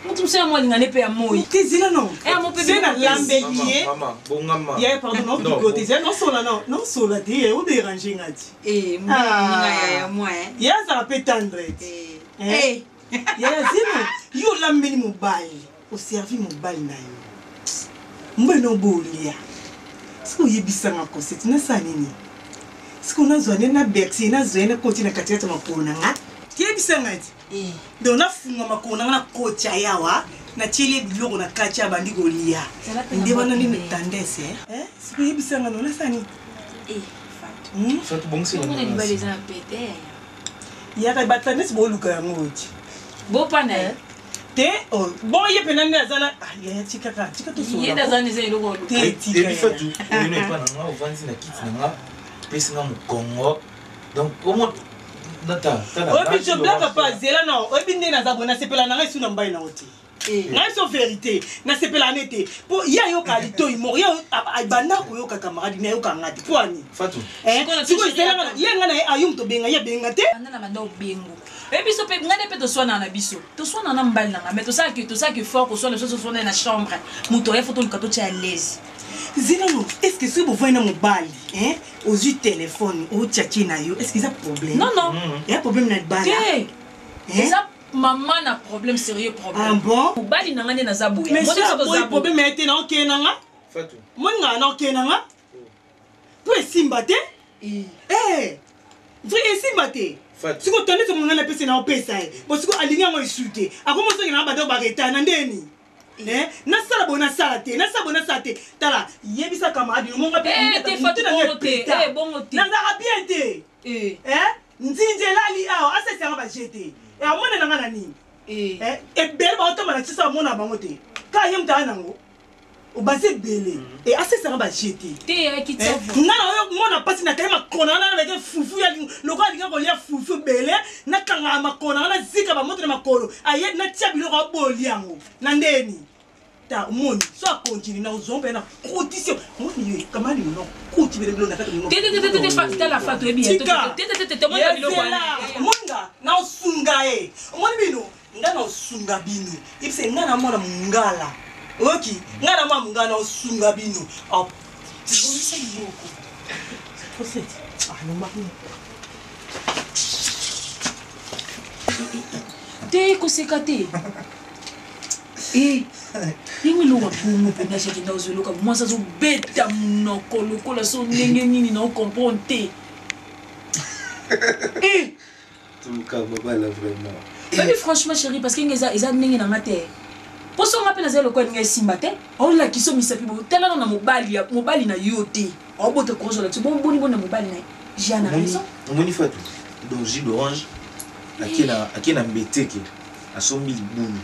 Mutu se amo lingane pe amoyi.
Tezila non.
Amo pe
c'est na lambelier.
Maman, bon maman.
Yeah, pardon, non, côté c'est non sola non, non sola dire ou déranger ngati.
Moi ya moi.
Ya ça peut tendre. Eh. Ya zino, yo lambeli mobile. Au servi mobile na yo. Mbeno bolia. So yebisa ngako c'est na sanini.
Ce qu'on a zoné na berxé na zoné côté na katia ma kona nga. Qui est bisangati? Donc na funga ma kona na kocha yawa na chile biloko na katia bandi golia. Ndi bana ni tendance Ce qui est bisanga no na sani.
Fatou bon c'est.
On est les gens pété.
Il y a des tendance bo luka ngoti.
Bo pana.
Te oh bon ye penande azana ya tika to so.
Ye dazana ze loko.
Et puis Fatou, on n'est pas dans on vend na kit na pesa mu Congo. Donc comment data
obi je blague pas zela non obi ndena za bona sepela na ngai suna mbai na oti ngai so vérité na sepela nete po ya yo kalito imo ya banda ko yo kamarade na yo kangati kwani
Fatou
siko zela na ye ngana ayum to benga ya benga te
anda na banda obengo ebiso pe ngane pe to swana na biso to swana na mbali na mais to ça que fort ko swana so swana na chambre muto ya photo likato cha l'aise.
Zilano, est-ce que si vous voyez mon bal, aux yeux téléphone, au tchatchi na yo, est-ce qu'il y a problème?
Non, non.
Il y a problème dans le bal.
Ça, maman a problème, sérieux problème.
Ah bon?
Au bal, il n'a rien à zabouer.
Mais si vous avez problème, mais tu n'as aucun nanga?
Fatou.
Moi, je n'ai aucun nanga. Toi, Simbate? Eh, vrai, Simbate. Si vous tenez ce moment-là, c'est un peu ça. Parce que aligné moi insulté. À comment ça, il y a un bateau barreta, n'andeni. Na sala bona sala te na sala bona sala te tala yebisa camarade yo monga pe
te fatu bongo te bongo te
na za bien te nzinje lali awo asese nga ba jete amona nanga nani bel ba otoma na tsisa mona bango te ka yem ta nango o base bele asese nga ba jete
te kitso
ngana yo mona pasi na kayema kona na avec fufu ya loko alinga ko lia fufu bele na kanga makona na zika ba moto na makolo aye na tia biloko boli yango na ndeni ta moni so a continue na uzombe na condition moni yo kamali no kuti bele bilo na kata no
te fa la fa to e bien te mona biloko wana
monga na usunga moni bino ngana usunga bino ipse ngana mona mungala oki ngana mwa mungana usunga bino op tibonisa biloko posete no makni
te koseka te Yingi lo wapungu pena shaki na uzulu ka mwasa zo beta mnoko lokola so ndenge nini na comprendre.
Tout le cas baba là vraiment.
Mais franchement chérie parce que ngeza ndenge na mate. Poso ngapela zelo ko ngai simba te. On la kiso misapi bo tela na mobali na yote. Obote ko zo la tso boni na mobali na. Jana raison.
Moni Fatou. Donc jus d'orange. Akina mbeteke. Asombi libunu.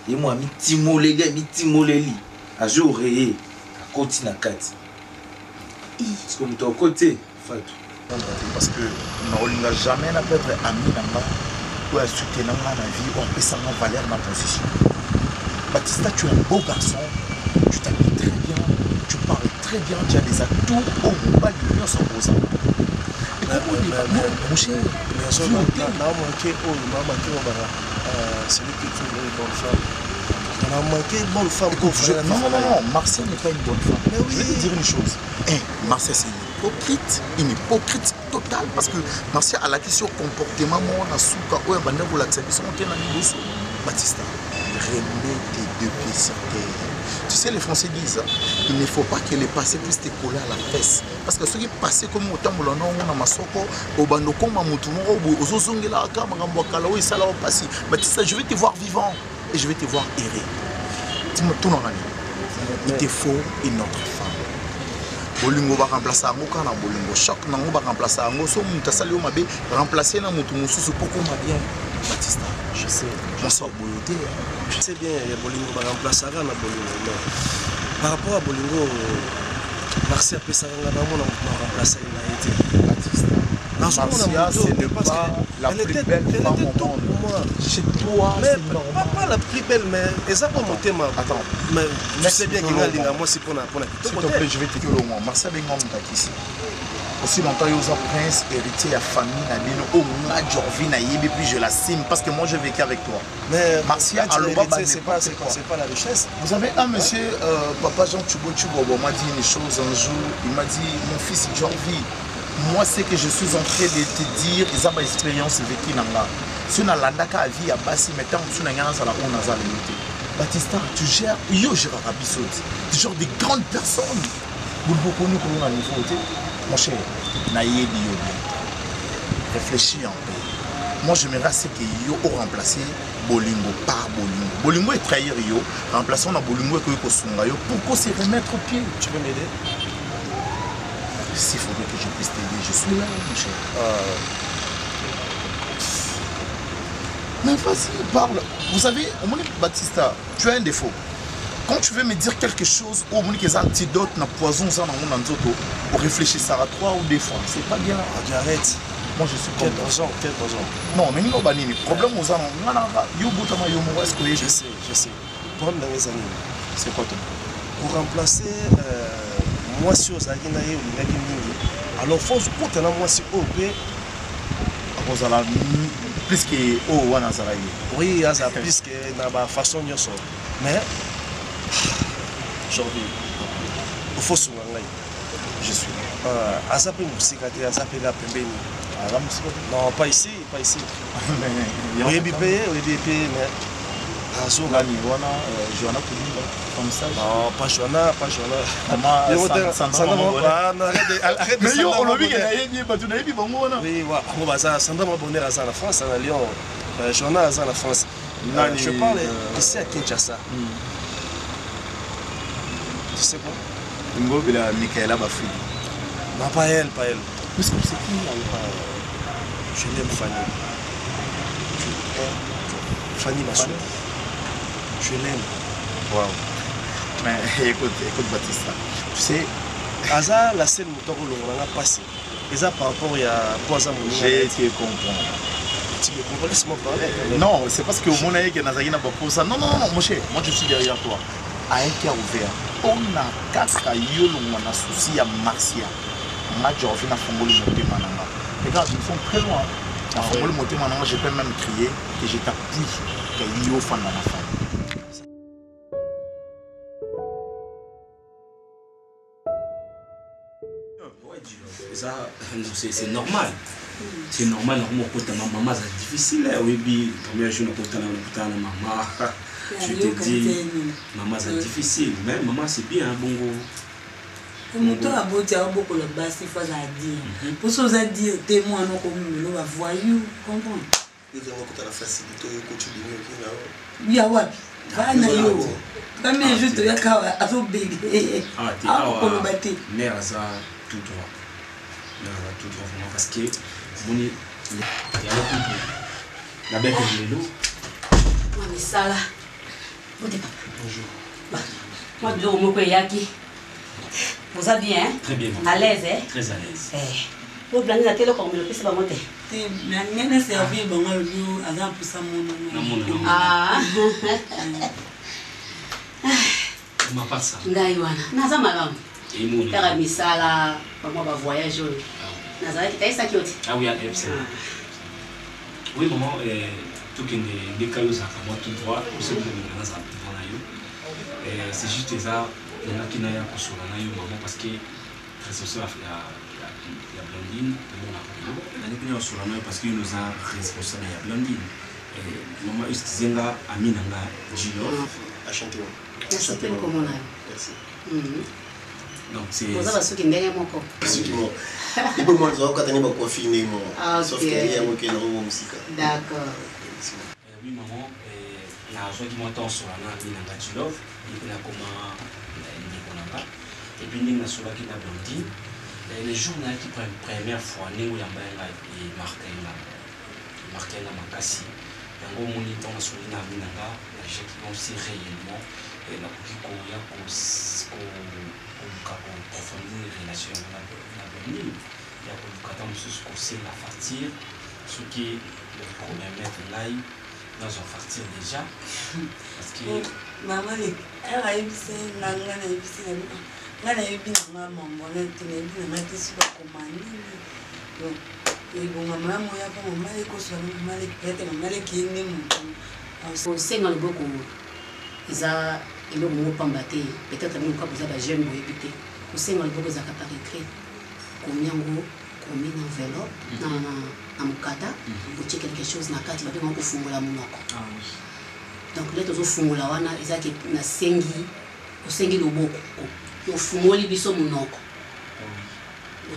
Et moi, mi timoleli, à jour et à côté na kati. Parce que nous sommes à côté, Fatou.
Parce que nous n'avons jamais perdre ami ou à soutenir dans la vie, ou à payer sa valeur dans la position. Batista, tu es un beau garçon, tu t'habilles très bien, tu parles très bien, tu as des atouts au global de l'Union sans poser. Mon cher, celui qui trouve une bonne femme. On a manqué une bonne femme. Non, Marcel n'est pas une bonne femme. Mais oui. Je vais te dire une chose. Marcel, c'est une hypocrite totale. Parce que Marcel a la question comportement, on a souka, on a bandé pour l'acceptation, on a négocié. Batista, remets tes deux pieds sur terre. Tu sais, les Français disent, il ne faut pas que les passés puissent te coller à la fesse. Parce que ceux qui passaient comme autant de l'on a masoko, au bando comme un mouton, au zozongi la cam, un bokalo, et ça là au passé. Batista, je vais te voir vivant et je vais te voir errer. Dis-moi tout non, il te faut une autre femme. Bolingo va remplacer un mot quand on a bolingo. Choc n'a pas remplacer un mot. So muta sali o mabe remplacer na mouton mususu pourquoi ma bien. Batista, je sais. Je sors boloté.
Je sais bien, il y a Bolingo va remplacer à Bolingo. Par rapport à Bolingo, Marcia Pessaranga n'a remplacé il a été.
Batista. Marcia, ce n'est pas la plus belle femme au monde. Chez toi,
c'est pas la plus belle, mais exactement mon thème.
Attends,
mais je sais bien qu'il y a moi c'est pour la
s'il te plaît, je vais te dire le mot. Marcia Bengon ici. Aussi longtemps, il y a un prince héritier à famille, puis je l'assume parce que moi je vécu avec toi.
Mais
Marcia,
c'est pas la richesse.
Vous avez un monsieur, papa Jean Chubo m'a dit une chose un jour. Il m'a dit, mon fils Jorvi, moi c'est que je suis en train de te dire, ils ont ma expérience vécue dans la. Si on a l'andaka vie à Bassi, mais tant que tu n'as rien à la on a limité. Batista, tu gères, yo gère Rabisot. Tu gères des grandes personnes. Vous ne pouvez pas nous niveau.
Mon cher, naïe réfléchis un peu. Moi, j'aimerais c'est que yo remplacer Bolingo par Bolingo. Bolingo est trahir yo, remplaçons la Bolingo que yo pour se remettre au pied.
Tu peux m'aider?
S'il faudrait que je puisse t'aider, je suis là, mon cher. Mais vas-y, parle. Vous savez, Baptista, tu as un défaut. Quand tu veux me dire quelque chose, au moins que antidote na poison ça dans mon anzoto, pour réfléchir ça à 3 ou 2 fois, c'est pas bien.
Arrête.
Moi je suis
quel raison.
Non, mais non, le problème aux gens,
je sais. Prendre dans les années.
C'est quoi ton?
Pour remplacer moi si aux Aguinaï ou les alors faut que moi si au B.
Plus que oh Wanazaraï.
Oui, ça plus que na façon de ça. Mais aujourd'hui, il faut se rendre. Je suis. Azapé musique, Azapé la pembeni. Non, pas ici. Oui, mais
Joana comme ça.
Non, pas Joana. Arrête
mais yo, on l'a vu qu'elle a
oui, on va ça, Sandra Mabonner à la France, à Lyon. Joana à la France. Je parle ici à Kinshasa. Tu sais quoi?
Il a Michaela Bafi.
Non, pas elle.
Qu'est-ce que c'est qui
je l'aime Fanny. Fanny ma soeur. Je l'aime.
Waouh. Mais écoute Baptista. Tu sais,
Aza la scène moteur on a passé. Et ça par rapport à Poisa Mouni.
J'ai été comprendre.
Tu me comprends, laisse-moi parler.
Non, c'est parce que au moment où Nazagina va pour ça. Non, mon cher, moi je suis derrière toi. À un cœur ouvert. On a 4 yolo on a souci à Marcia. Moi je reviens à Fongolo Moté Mananga. Regarde, ils sont très loin. À Fongolo Moté Mananga, je peux même crier que je t'appuie qu'il y a au fan dans ma femme.
C'est normal. C'est normal, maman, c'est difficile. Oui, première jour, maman. Je te dis, maman, c'est difficile. Mais maman, c'est bien, bongo.
Moto a beau dire beaucoup le bas, il faut la dire. Pour ça, ça dit témoin, non comme nous, va voyou, comprendre.
Ils ont la facilité au quotidien.
Il y a what? Va na yo. Comme je te dis, à tout bébé.
Ah, tu mère, ça tout droit. Tout droit, vraiment, parce que il y a la bête de l'eau.
Moi, mais ça là. Bonjour. Moi, je suis au Yaki. Vous allez bien?
Très bien.
À l'aise, hein?
Très à l'aise.
Vous planez la télé comme le plus va monter.
Mais je servi bon à l'eau à la pousse à mon
ah.
Ma pas ça.
Ngaïwana. Naza malam. Tara misala, moi va voyage. Naza qui t'as ça qui est.
Ah oui, c'est. Oui, maman, tout qui est décalé ça, moi tout droit, c'est le même Naza devant la c'est juste ça. Il y en a qui n'ont pas sur la maman parce que c'est la blondine, il y a sur la main parce qu'il nous a responsable de la blondine. Maman, excusez moi Aminanga, Gilo.
Enchanté.
Merci comment on a.
Merci.
Donc c'est.
Vous avez ce qui n'est pas encore.
Absolument. Et pour moi, je vais pas confiner moi. Sauf qu'il y a un qui est dans musique.
D'accord.
Oui, maman, na joie qui m'entend sur la main Aminanga Gilo. Il y a comment. Et puis nous avons qui n'a blondine. Les jours qui pour la première fois nous avons marqué la makasi. Yango moni dans la soirée na minanga, j'ai qui aussi réellement et la kiko ya ko approfondir relation na blondine. Ya ko kata mususu ko c'est la facture ce qui le premier mettre live dans un facture déjà parce que
maman elle a eu c'est nanga na ébissé ngana yebi na mambo na tene bi na tisi ba komani donc et bon maman moya pa maman e ko so na maman e pete maman e kine mutu
au senga le boko iza ilo mo pambate peut-être même quand vous avez jeune mo éviter au senga le boko za ka écrit combien enveloppe na mukata ou quelque chose na kati ba de ko fungola munoko donc les autres fungola wana iza ki na sengi o sengi lo boko ofungoli biso munoko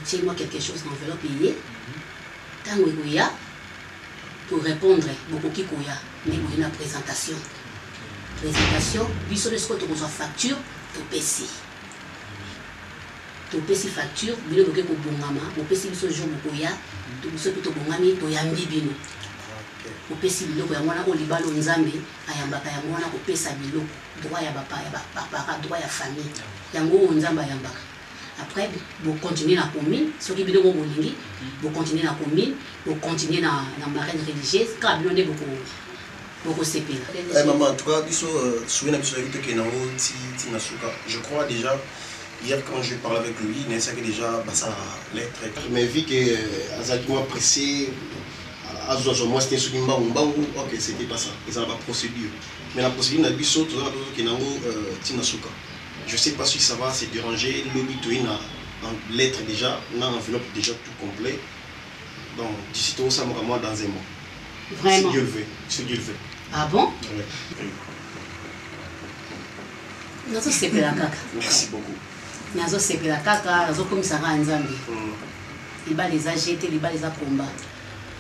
Tiens-moi quelque chose dans l'enveloppe payée. Tant que y a, pour répondre, beaucoup qui y a, mais il y a une présentation. Présentation, bisous de ce que tu as facture, tu payes. Tu payes facture, bilo boke ko bongama, tu payes biso jour bokoya, tu biso plutôt bongami, tu yambi bino. Tu payes bilo ko yamwana ko libalo nzambe, ayambaka yamwana ko pesa bilo, droit ya papa, droit ya famille. Yango nzamba yambaka. Après, vous continuez la commune, ceux qui viennent au Bolingi, vous continuez la commune, vous continuez dans la marraine religieuse, car vous avez beaucoup CP.
Maman, en tout cas, je crois déjà, hier quand je parlais avec lui, il savait déjà sa lettre.
Mais vu que Azakima pressé, moi c'était sur Mbangu, ok, c'était pas ça, ils ont la procédure. Mais la procédure n'a pas sauté, tout le monde je ne sais pas si ça va se déranger. L'obitude en lettres déjà, dans l'enveloppe déjà tout complet. Donc, d'ici tout ça, moi dans un mois.
Vraiment?
Si Dieu le veut. Si Dieu le veut.
Ah bon?
Oui.
Nazo sepela kaka.
Merci beaucoup.
Nazo sepela kaka, nazo komisara nzambe. Il va les agiter, il va les combat.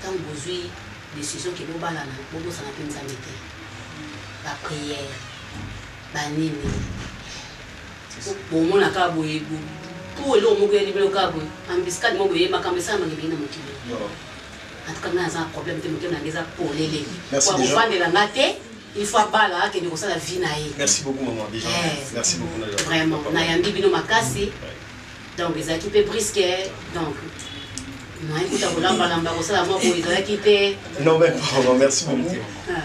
Tant besoin décision qui vont balana, bobo ça n'a pas nzambe. La prière, la nini. Bon, mon acabo est beau. Tout le monde est libre au cabo. En biscuit, mon bébé, ma caméra, ma gueule, mon kilo. En tout cas, nous avons un problème de pour les lèvres.
Merci déjà.
Il faut pas là que nous la vie naïe.
Merci beaucoup, maman, déjà. Merci beaucoup.
Vraiment. Nayambi bino makasi. Donc, les équipes brisquées. Donc, moi, écoute, à lamba lamba, ça la moi pour les équipes.
Non, mais pardon, merci beaucoup.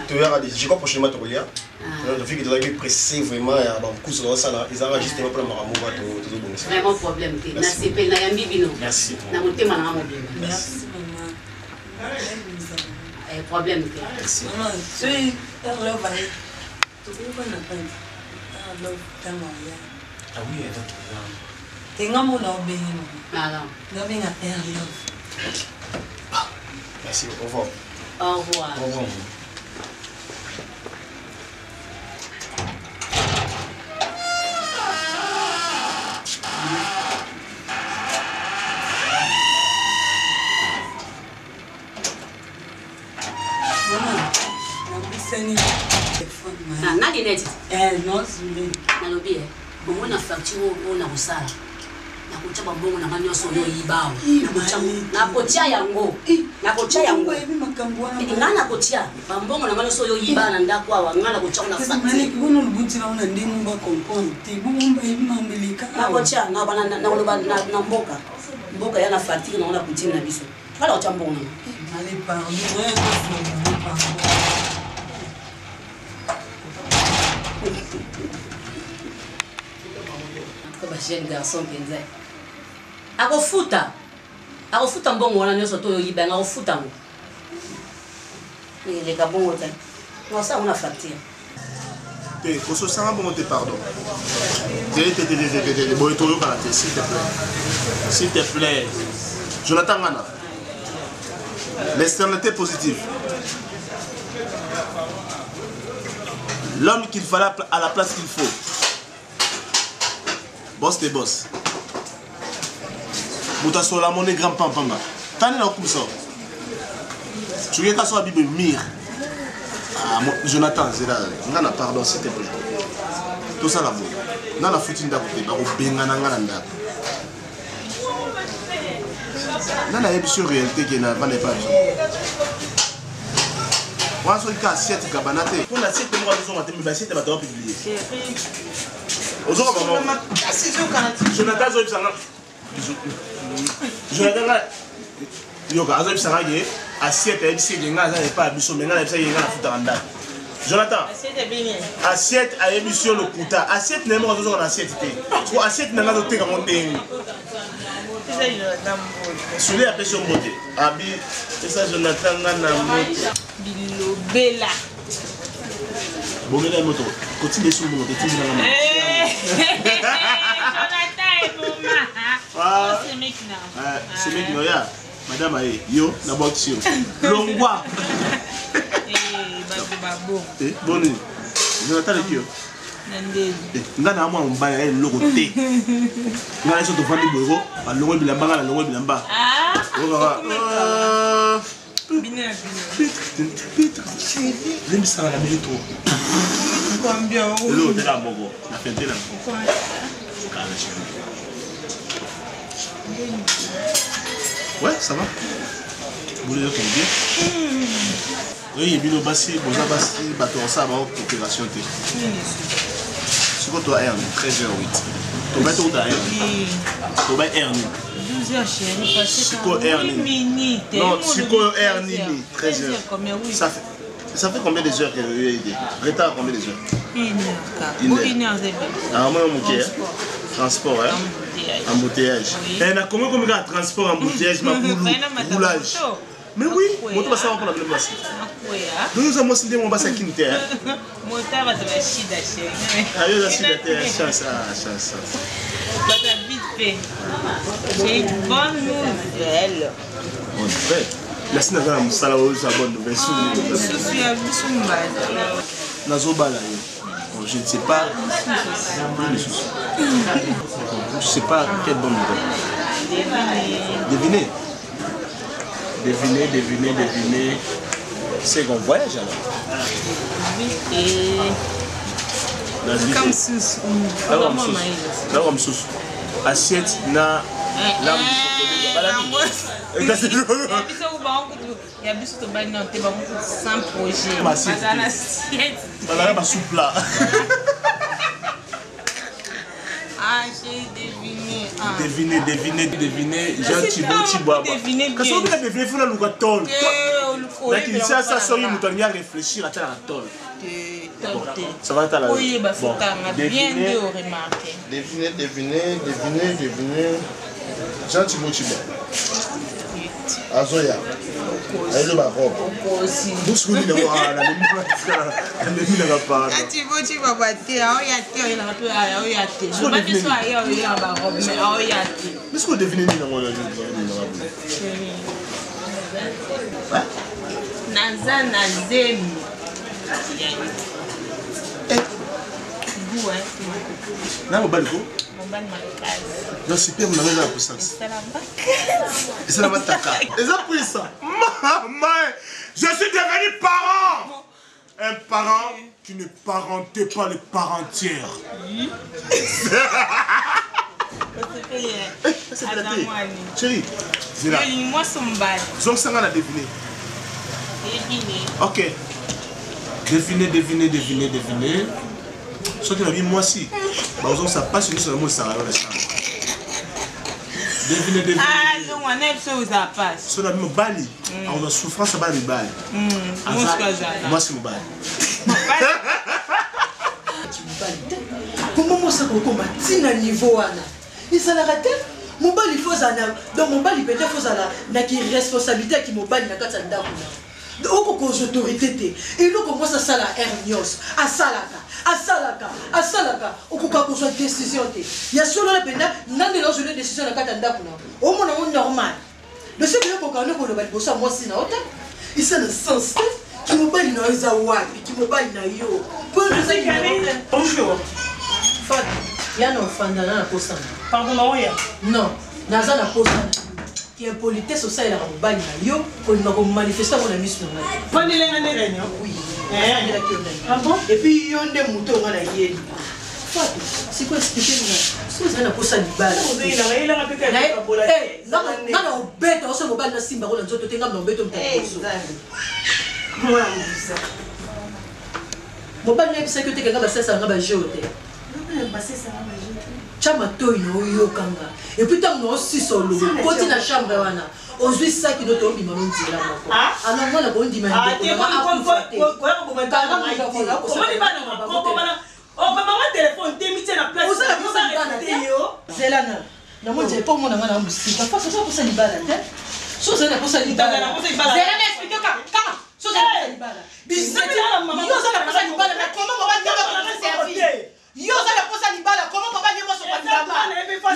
Tu verras, je crois prochainement tu reviens. Le fait que tu as pressé vraiment, ils ont enregistré pour le maramou.
Vraiment problème. Merci.
Merci.
Merci, maman.
Problème.
Merci. Maman, tu es love.
Ah oui,
tu as mon obéi.
Merci, au revoir.
Au revoir.
Au revoir.
Nani net?
Non, c'est
nalobi bongo na facture o na kusala na kucha bongo na manyoso yo ibao na kotia yango ngana kotia bongo na manyoso yo ibao na ndako awa ngana kotia na facture
kuno lubutira una ndinu ba komponi te bongo ibi mambelika
na kotia na bana na mboka ya na facture na ona kutia na biso kala kotia bongo
allez pardon
jeune garçon penza akofuta mbongo wana nyonso to yoyibanga akofuta ngo eleka bongo te nosa una facture
te kososanga bongo te pardon boye toyokana te s'il te plaît Jonathan Ngana l'externalité positive l'homme qu'il fallait à la place qu'il faut. Boss de boss. Bouta sur la monnaie grand pamba. T'en es là comme ça. Tu veux qu'à soit Bible mire. Ah, Jonathan, c'est là. Ngana pardon s'il te plaît. Tout ça là bon. Ngana foutu ndakote ba ko benga na ngana ndako. Ngana émission réalité qui n'a pas pas. Moi sur le cas assiette gabanate. Pour l'assiette moi besoin de me assiette va doit publier. Jonathan Zoïbsanga. Jonathan Yoga Zoïbsanga assiette et c'est des gars pas abisso mais là ça y est là futanda. Jonathan assiette à émission le kuta assiette n'est pas besoin d'assiette ou assiette n'a pas de thé comme dingue. Celui à pression beauté abi c'est ça Jonathan na moto
bilobela
Bongela moto continue sur moto tu dis na
Ah, c'est mec là.
C'est mec là. Madame aye yo na box yo. Longwa.
Babo.
Boni. Jonathan le kio. nga na mwa mobali aye loko te nga na so tovandi boyeko balongoli bilamba nga na longoli bilamba lemisaka na bili trop elo oteka moko na fente na ouais ça va boulot de ton bien oui bino basi boza basi bato osala bao opération te siko to air 13h08 to ba to da air to ba air ni
12h chérie parce
siko air ni non siko air ni 13h ça fait combien de heures que retard combien de heures 1 heure ah moi mon cœur transport hein embouteillage et na comment comme gars transport embouteillage ma roulage mais oui moto basa ko na bile basi nous avons sindi mo basa kinte
moto ba ta shida chérie
ayo la shida te chance
bata vite fait j'ai une bonne nouvelle
bonne nouvelle la sina za musala o za bonne nouvelle
je suis à Bisumba
nazo bala yo je ne sais pas je sais pas quelle bonne nouvelle devinez c'est qu'on voyage alors
comme sous
comme sous assiette na
il y a bis to bali na te ba sans projet bazana assiette
bazana ba soupe là
ah j'ai
deviné Jean Thibaut parce qu'on a deviné faut la lugatol là qu'il ça sort il nous a réfléchir à la tol ça va être là
bon bien de remarquer
deviner Jean Thibaut Azoya ayo ba robe busu ni na wana ni na pa
Thibaut babate aoya te ila to aoya te je ba te so ayo ba robe mais aoya te
mais ce que deviner ni na wana ni
naza na zemi
na mobali ko
non
super mon ami la puissance et c'est la mataka et ça puissant maman je suis devenu parent un parent qui ne parentait pas les parentières chérie c'est là
moi son bal
donc ça on a deviné ok deviner ce que la vie moi si donc ça passe sur le mot ça deviner
ah non on est sur ça passe
sur la même bali on a souffrance ça va les bali moi c'est mon bali
comment moi ça comme tina niveau wana ezalaka te mobali faut zana donc mobali peut-être faut zana na ki responsabilité qui mobali na kati ndako na okoko autorité te et loko moi ça sala hernios asalaka okoka kozwa décision te ya solo la pena nande la jole décision na kati ndako na o mona mo normal le ce que kokana ko le bali bosa moi si na ota il ça le sens qui mobali na eza wapi qui mobali na yo pour le bonjour Fat ya no fanda na posa
pardon maoya
non naza na posa qui est politesse au sein de la mobali na yo pour nous manifester mon ami sur moi
pas de l'année réunion
oui
ah bon
et puis yon de mouton on a yé Fat c'est quoi expliquer moi ça na posa ni bala
il a rappelé que
non bête on se mobali na simba on nzoto tenga na bête mtakoso
voilà
mobali na sécurité que ngaba sasa ngaba jote chama toi no yokanga et puis tant no si solo côté na chambre wana ozwi ça qui doit tomber maman nzela moko alors moi la bonne dimanche zelana na mo je pas mona ngana musika fa so ko sa libala te so za na ko sa libala zelana explique kama so za na libala bisiti yo za na ko sa libala na comment maman ngaba ko servir yo za na ko sa libala comment maman ngaba so ko libala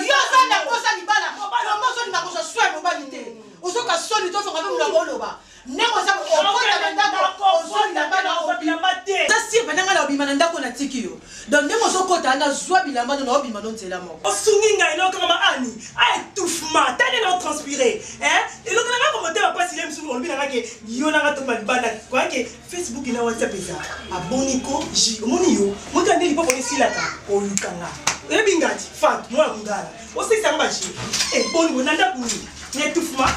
yo za na ko sa libala comment so ni na ko so swa mo bali te ozo ka so ni to fo ka mo na boloba neko za ko ko na ndako ozo ni na bana o bi ça
pendant la obima nanda ko na tiki yo. Donc ndemo so kota na zwa bilamba no obima no nzela mo.
Osungi ngai no kama ani. A étouffement, tane na transpirer. Hein? Et donc na ko monter pas si les musu on bina ke yo na to bana kwa ke Facebook na WhatsApp eza. Aboniko ji omoni yo. Mo ka ndeli popo silaka o lukanga. E bingati fat moi ngala. O se samba ji. E boni bonanda kuni. Ni étouffement.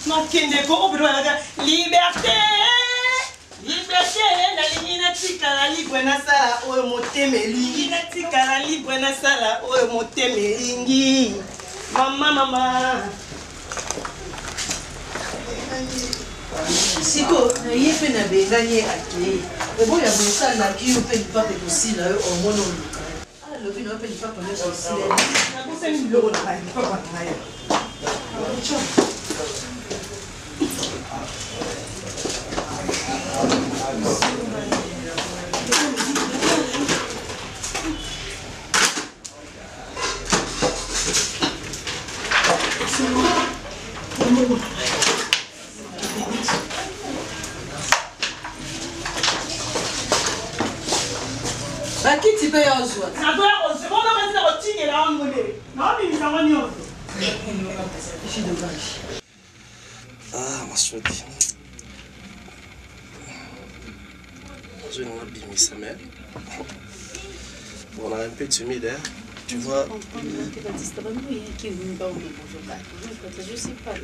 Non kende ko obiro la liberté. Liberté na lingina tika la libre na sala oyo moteme lingi na tika la libre na sala oyo moteme lingi. Mama.
Siko na yepe na benganye ake. Ebo ya bosa na kiyo pe ni pape kosila yo omono luka. Ah lobi no pe ni pape no kosila.
Na bosa ni lo na hai papa na hai.
Bakiti pe yozwa.
Na doya osebona mazina kotingela wangole. Na mimi mizangani yote.
Je dommage.
Ah, ma soudi. Je n'ai pas bien mis sa mère. On a un peu timide, hein. Tu vois.
Je sais pas.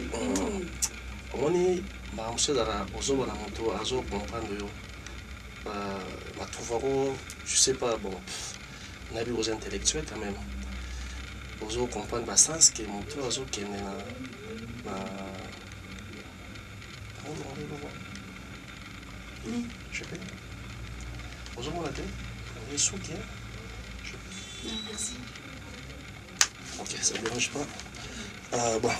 On est, bah, monsieur Dara, on a moto, à comprendre yo. Ma trouve, je sais pas, bon, on a vu aux intellectuels quand même. Aux comprendre le sens que mon tour, aux qui est je sais. Aux hommes, on a dit, on est sous qui est.
Non, merci.
Ok, ça ne dérange pas. Bon,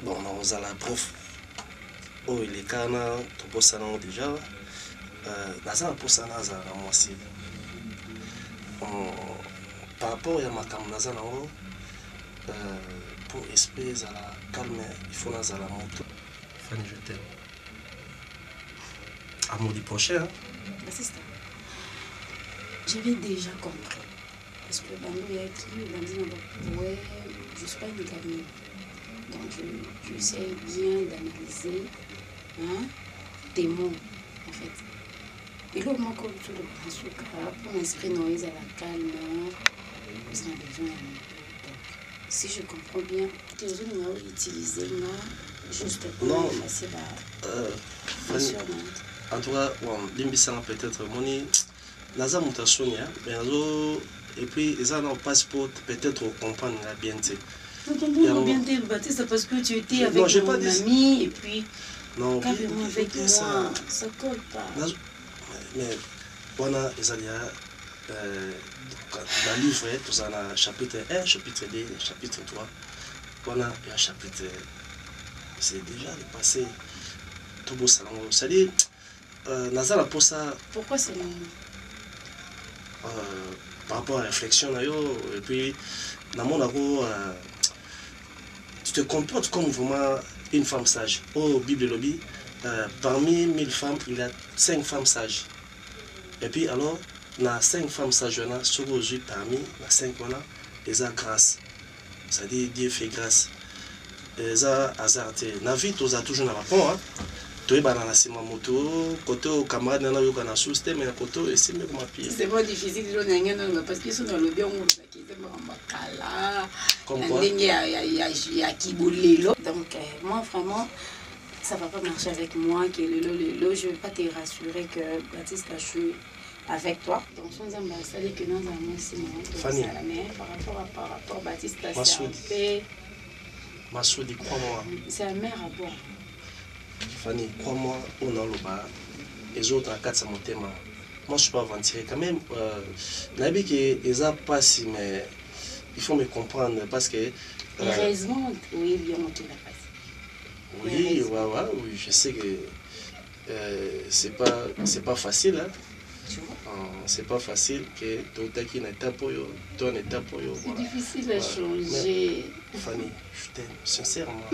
on a la preuve. Oh, il est carrément tout beau salon déjà. Dans un pour ça, moi aussi. Par rapport à ma camarade, pour espèce à la calme, il faut dans la moto. Fanny, je t'aime. Amour du prochain.
Assistant. J'avais déjà compris. Parce que Bandou est qui, ouais, je ne suis pas une gamine. Donc je sais bien d'analyser tes mots, en fait. Et là, moi, comme tout le Brasuka, pour m'inspirer dans les à la calme, vous avez besoin d'un peu. Donc, si je comprends bien, tu as utilisé juste pour passer la
en tout cas, Limbissana peut-être, moni, Naza Moutasonia, et puis ils ont un passeport, peut-être comprendre la bien.
Non, bien Baptiste, parce que tu étais avec mon ami et puis
non,
carrément avec moi, ça colle pas.
Mais on a dans le livre, tout ça, chapitre 1, chapitre 2, chapitre 3, on a un chapitre, c'est déjà le passé, tout beau salon. C'est-à-dire, Nazara pour ça.
Pourquoi c'est long?
Par rapport à la réflexion, et puis, dans mon avis, tu te comportes comme vraiment une femme sage. Au Bible Lobby, parmi 1000 femmes, il y a 5 femmes sages. Et puis alors, dans 5 femmes sages, aujourd'hui parmi les 5, ils ont grâce. C'est-à-dire Dieu fait grâce. Ils ont hasard. Dans la vie, tu as toujours un rapport. Tu es dans la moto, côté au camarade, tu es dans le système, mais côté c'est mieux que ma fille.
C'est pas difficile parce qu'ils sont dans le bien. Comme quoi? Donc, moi, vraiment, ça ne va pas marcher avec moi. Je ne vais pas te rassurer que Baptiste, je suis avec toi. Donc, sans ambassadeur que nous avons aussi
Fanny.
Par rapport à Baptiste,
Massoudi, crois-moi.
C'est la mère à boire.
Fanny, crois-moi, on a le bas. Les autres, à 4, ça monte. Moi, je ne suis pas aventuré. Quand même, l'habit qu'ils n'ont pas si, mais il faut me comprendre parce que.
Heureusement, oui, bien, tu l'as passé.
Oui, oui, je sais que c'est pas facile. Hein. C'est pas facile que tu aies une étape pour ton étape pour
c'est difficile à changer.
Mais, Fanny, je t'aime, sincèrement.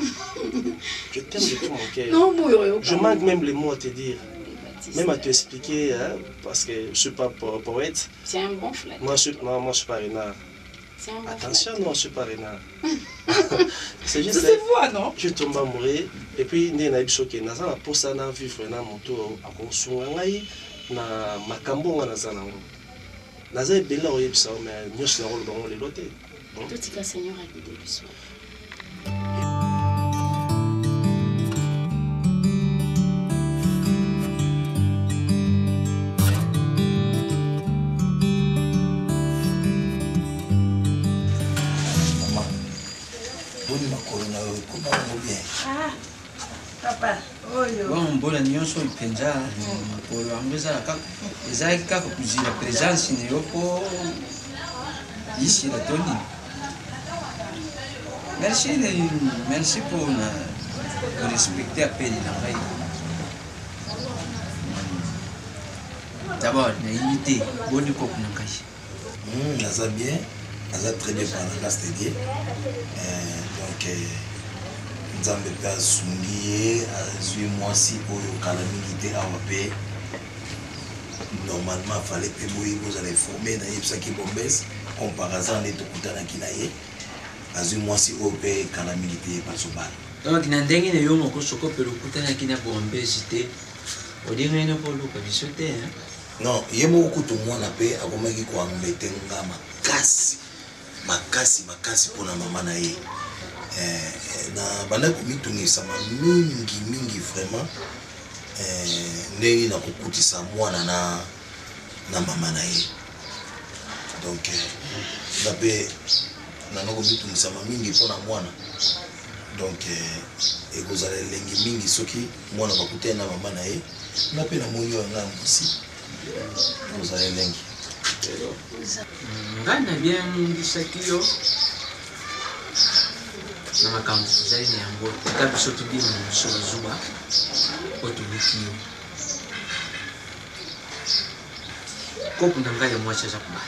Je t'aime de tout mon cœur.
Non, moi,
je manque même les mots à te dire. Même à t'expliquer, hein, parce que je ne suis pas poète.
C'est un bon flat.
Moi, je ne suis pas renard. Attention, non, je ne suis pas renard. C'est juste
c'est moi, non?
Je tombe amoureux. Et puis, je suis choqué. Je suis pour ça, je vivre mon tour à construire. Na makambo nga nazana ngo naza ebela oyebisa mais nyonso na rolo bango lelo te
totika seigneur aguide biso
Mama boni makolo na yo koma ngo bien
papa oyo
mbona nyonso ipenza makolo yango ezalaki kaka kozila présence na yo mpo yisila toni merci mpona korespecte apeli na ngai d'abord nayebi te boni koko na ngai
naza bien naza très bien pendant grâce de Dieu donc nzambe mpe asungi ye azwi mwasi oyo kala mingi te awa mpe normalement afale mpe boyi bozala informe nayebisaki bombes comme par hasard nde tokutanaki na ye azwi mwasi oyo mpe kala mingi te bazobala
donc na ndenge na yo moko soko mpe lokutanaki na bombesi te odingani koluka biso te
non ye moko kutu mwana mpe akomaki koambete nga makasi mpona mama na ye na banda komitungisama mingi vraiment ndenge na kokutisa mwana na mama na ye donc nga mpe nana komitungisama mingi mpona mwana donc ekozala elengi mingi soki mwana bakutani na mama na ye nga mpe namoni oyo nga mosi ekozala elengi
ngai na bien ngisaki yo na makambo tozali na yango ata biso tobima na mosolo zuba oyo toluki yo kopu na ngai ya mwasi aza kobala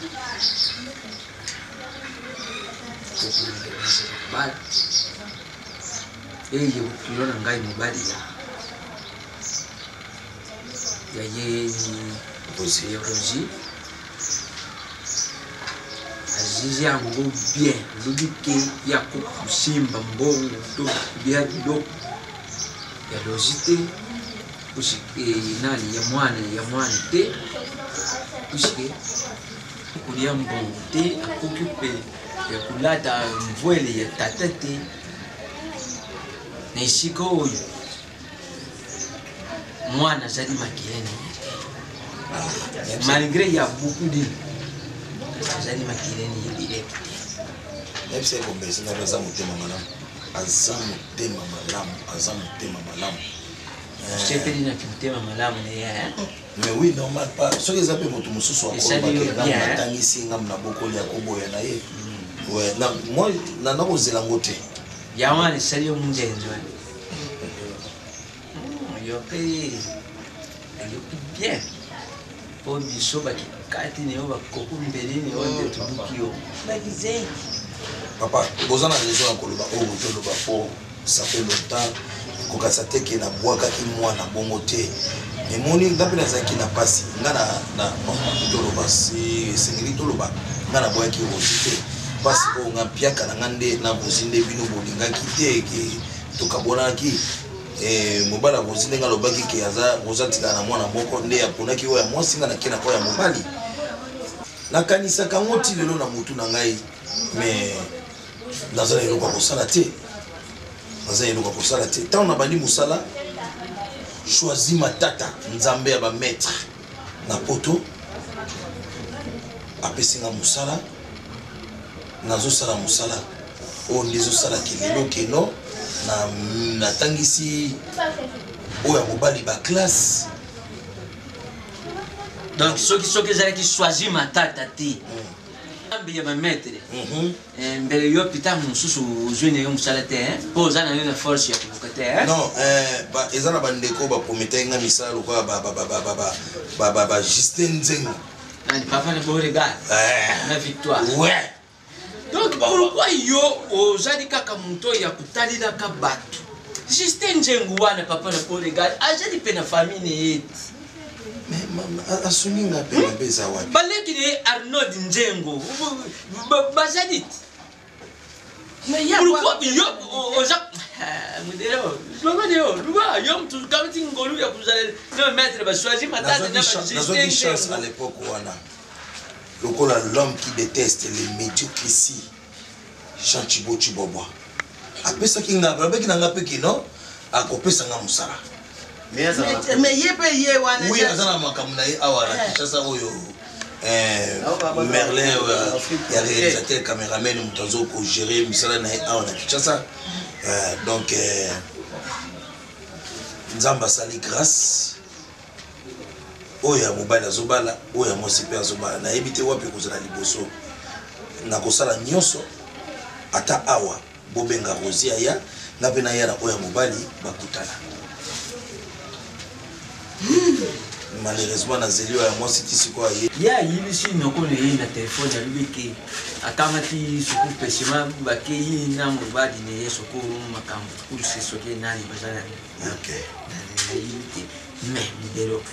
eye bokilo na ngai mobali ya ye rosi azizi yango bien lobi ke ya kokusimba mbongo to bia biloko ya lozi te nani ya mwana te puisque kolia mbongo te akoki mpe ya kolata mvwele ya tata te na esika oyo mwana azali makilene malgré ya beaucoup de azali makilene yebile
nayebisa ye bombesi ngai aza motema malamu aza motema malamu
sepeli na motema malamu na ye
mais oui normal pas soki eza mpe moto mosusu akolobaka atangisi ngam na bokoli ya koboya na ye moi nana kozela yango te
ya wana esali yo munzenzi wana yo mpe eyoki bien mpo biso bakikati na yo bakoko mbeleni oyo nde toluki yo bakizei
papa boza na raison ya koloba oyo botoloba mpo ça fait longtemps kokasa te ke nabwakaki mwana bongo te emoni nga mpe nazalaki na mpasi nga na toloba esengeli toloba nga nabwaki rosi te mpasi oyo nga mpiaka na nga nde na bozi nde bino bolingaki te ke tokabonaki mobali ya rosi ndenge alobaki ke rosi atikala na mwana moko nde aponaki oyo ya mwasi nga nakena oyo ya mobali nakanisaka yango ti lelo na motu na ngai mais naza na eloko ya kosala te ntango na bandi mosala choisi matata nzambe ya bamaître na poto apesinga mosala nazosala mosala oyo nde ezosalaki lelo keno natangisi oyo ya mobali baklasse
donc soki ezalaki choisi matata te ambiye maître mbele yo pita mususu ozwene yo musala te po oza na yo na force ya koluka te
non eza na bandeko bapromete nga misala lokola Justin Nzengo
papa ne Beauregard na victoire ouais donc pourquoi yo ozali kaka moto ya kutalilaka bato Justin Nzengo wana papa na Beauregard azali pe na famille yeti
asuni nga pe mbeza wapi
baleki ni Arnold Nzengo bazali
mais ya
pourquoi yo oza modelo luba yo mtu kama tingolu ya kuzala no maître ba choisir matata na
Justin chance à l'époque wana lokola l'homme qui déteste les médiocrités Jean Thibaut Chiboboa apesa kinga babeki na ngape kino akopesa nga musala
mais yepe ye wana
oui azana makamuna awara kishasa oyo Merlin ya réalisateur caméraman mutazo ko gérer misala na awara kishasa donc nzamba sali grâce oya mobile azobala oya mosipe azobala na ebite wapi kozala liboso na kosala nyonso ata awa bobenga Rosia ya na pena yara oya mobali bakutana malheureusement na zelio ya mwasi tisi kwa ye
ya yibisi noko ne na telefone ya lubeke akamati suku pesima bake yi na mobali ne yeso ko makambo kurse soke nani bazala
okay
mais modelo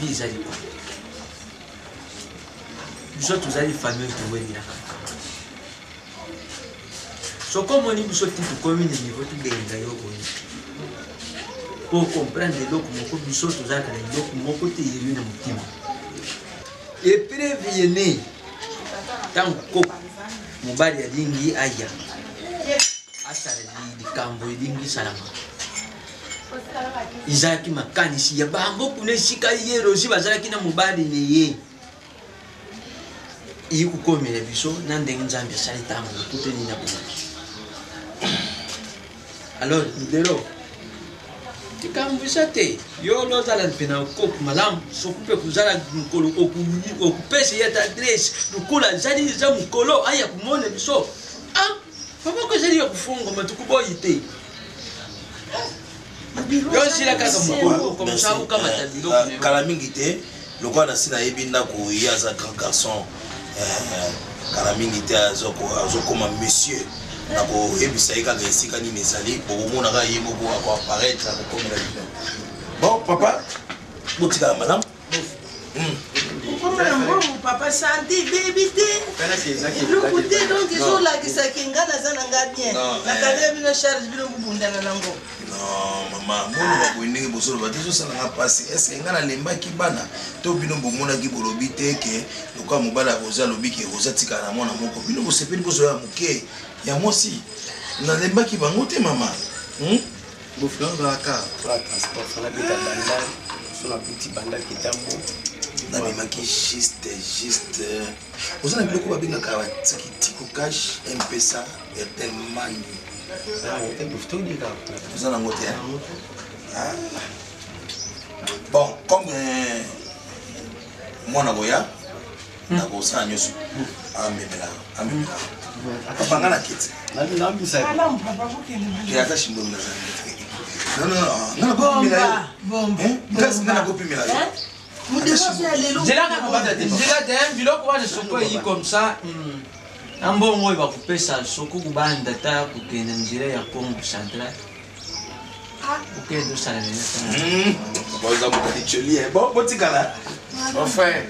bizali kwa biso tuzali famille tuweni na so comme ni biso titu commune niveau tu benga yo ko pour comprendre loko moko biso tuzali na loko moko te yeli na mutima et prévenir tant ko mobali ya lingi aya asala di kambo lingi salama izaki makanisi ya bango kuna sika yero si bazalaki na mobali ne ye iku komela biso na ndenge nzambe asali tambo kuteni na bona alors ndelo tikambisa te yo lozala mpena koku malamu sokupe kuzala mukolo okupesa ye adresse lukula zali za mukolo aya kumona biso papa ko zali ya kufunga matukuboyi te yo sila kaka mukolo comme ça kama tabilo
kala mingi te lokwa na sina yebi ndako yaza grand garçon kala mingi te azokoma monsieur nako ebisa kaka esika nini ezali bokomona kaka ye moko akoapparaître akokomela bino bon papa botikala malamu
papa santi baby te luku te donc ezolakisaki nga naza na nga bien nakale bino charge bino bobundana nango
non mama mono bakoyi ndenge bosoloba te ezosalanga mpasi estce nga nalembaki bana to bino bomonaki bolobi te ke lokwa mobali akoza alobi ke koza tikala na mwana moko bino bosepeli bozoya moke ya mwasi nalembaki bango te mama
bofulangaka pour transport fana beta bandal sona buti bandal kitambo
nabimaki juste oza na biloko babengaka batiki tiko cash mpesa airtel money oza nango te bon comme mwana koya nakosala nyonso amemela apanga na kiti ata shimbo nga nakopimela yo
zelaka biloko wana soko eyi comme ça na mbongo oyo bakopesa soko kubanda ta kokende nzela ya Congo central okende osala
boza mokalicholi botikala enfin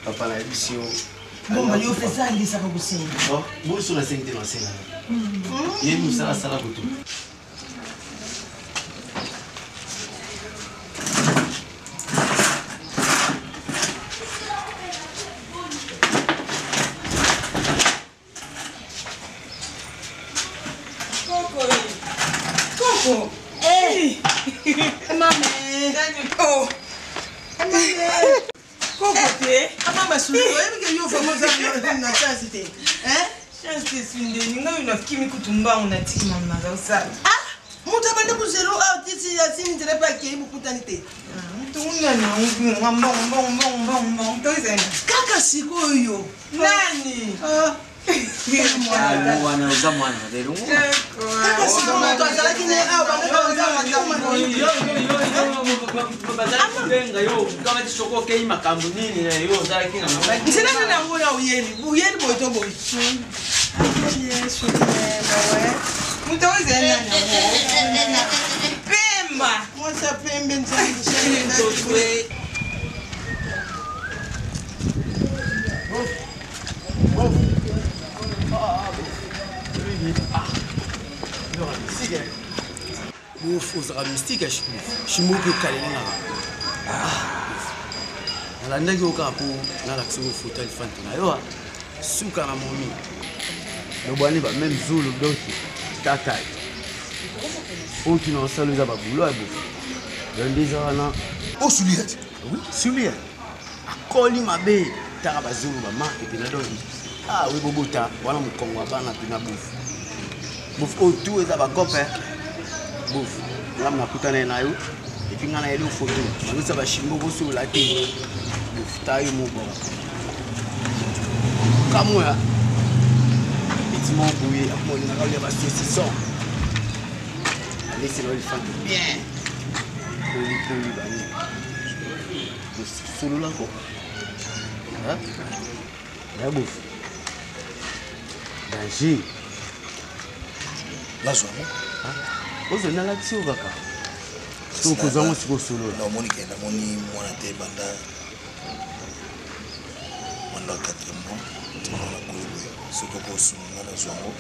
papa na yebisi yo
bomba yo pesa alisaka kosenga
boso na sengi te na senga ye mosala asala koto
Coco, hey, mama, oh, Coco, te, mama, sulu, que yo famosa na chance te, chance te sinde, ninga una kimi kutumba una tiki mama za usala. Muta bande zelo a tisi ya sini tere pa ke bukutani te kaka sikoyo nani
wana uza mwana lero
kaka sikoyo to azalaki ne a
bazalaki yo kama tisoko kei makambo nini na yo ozalaki na
nzela na ngona uyeli boto boy mutaweza nani pemba mosa pembe nzangi
ozaka mystique ya shimoki okalenengaka nalandaki yo kaka mpo nalakisi ngo foto alifante na yo suka na momi lobwani bameme zulu doki tatai oyo tina osala eza babulo ya bofu yondi eza wana
osuliati
sulia akoli mabe taka bazulu bamake pena doki we bobota wana mokongo ya bana pena bofu bofu oyo tu eza bacope bofu ngam nakutana na yo epi nga na yeli foto bazosala bashimbo bosola te bofu ta yo mobongo kamoya effectivement boye akomoningaka olia basosison alesela olifante bien poli bani sololako ya bofu danger
nazwamo
ozonda lakisi yo kaka sokozango sikosolola
namoni ke namoni mwana te banda mwana 4 mois mwana koyeboye soki okosunga nazwango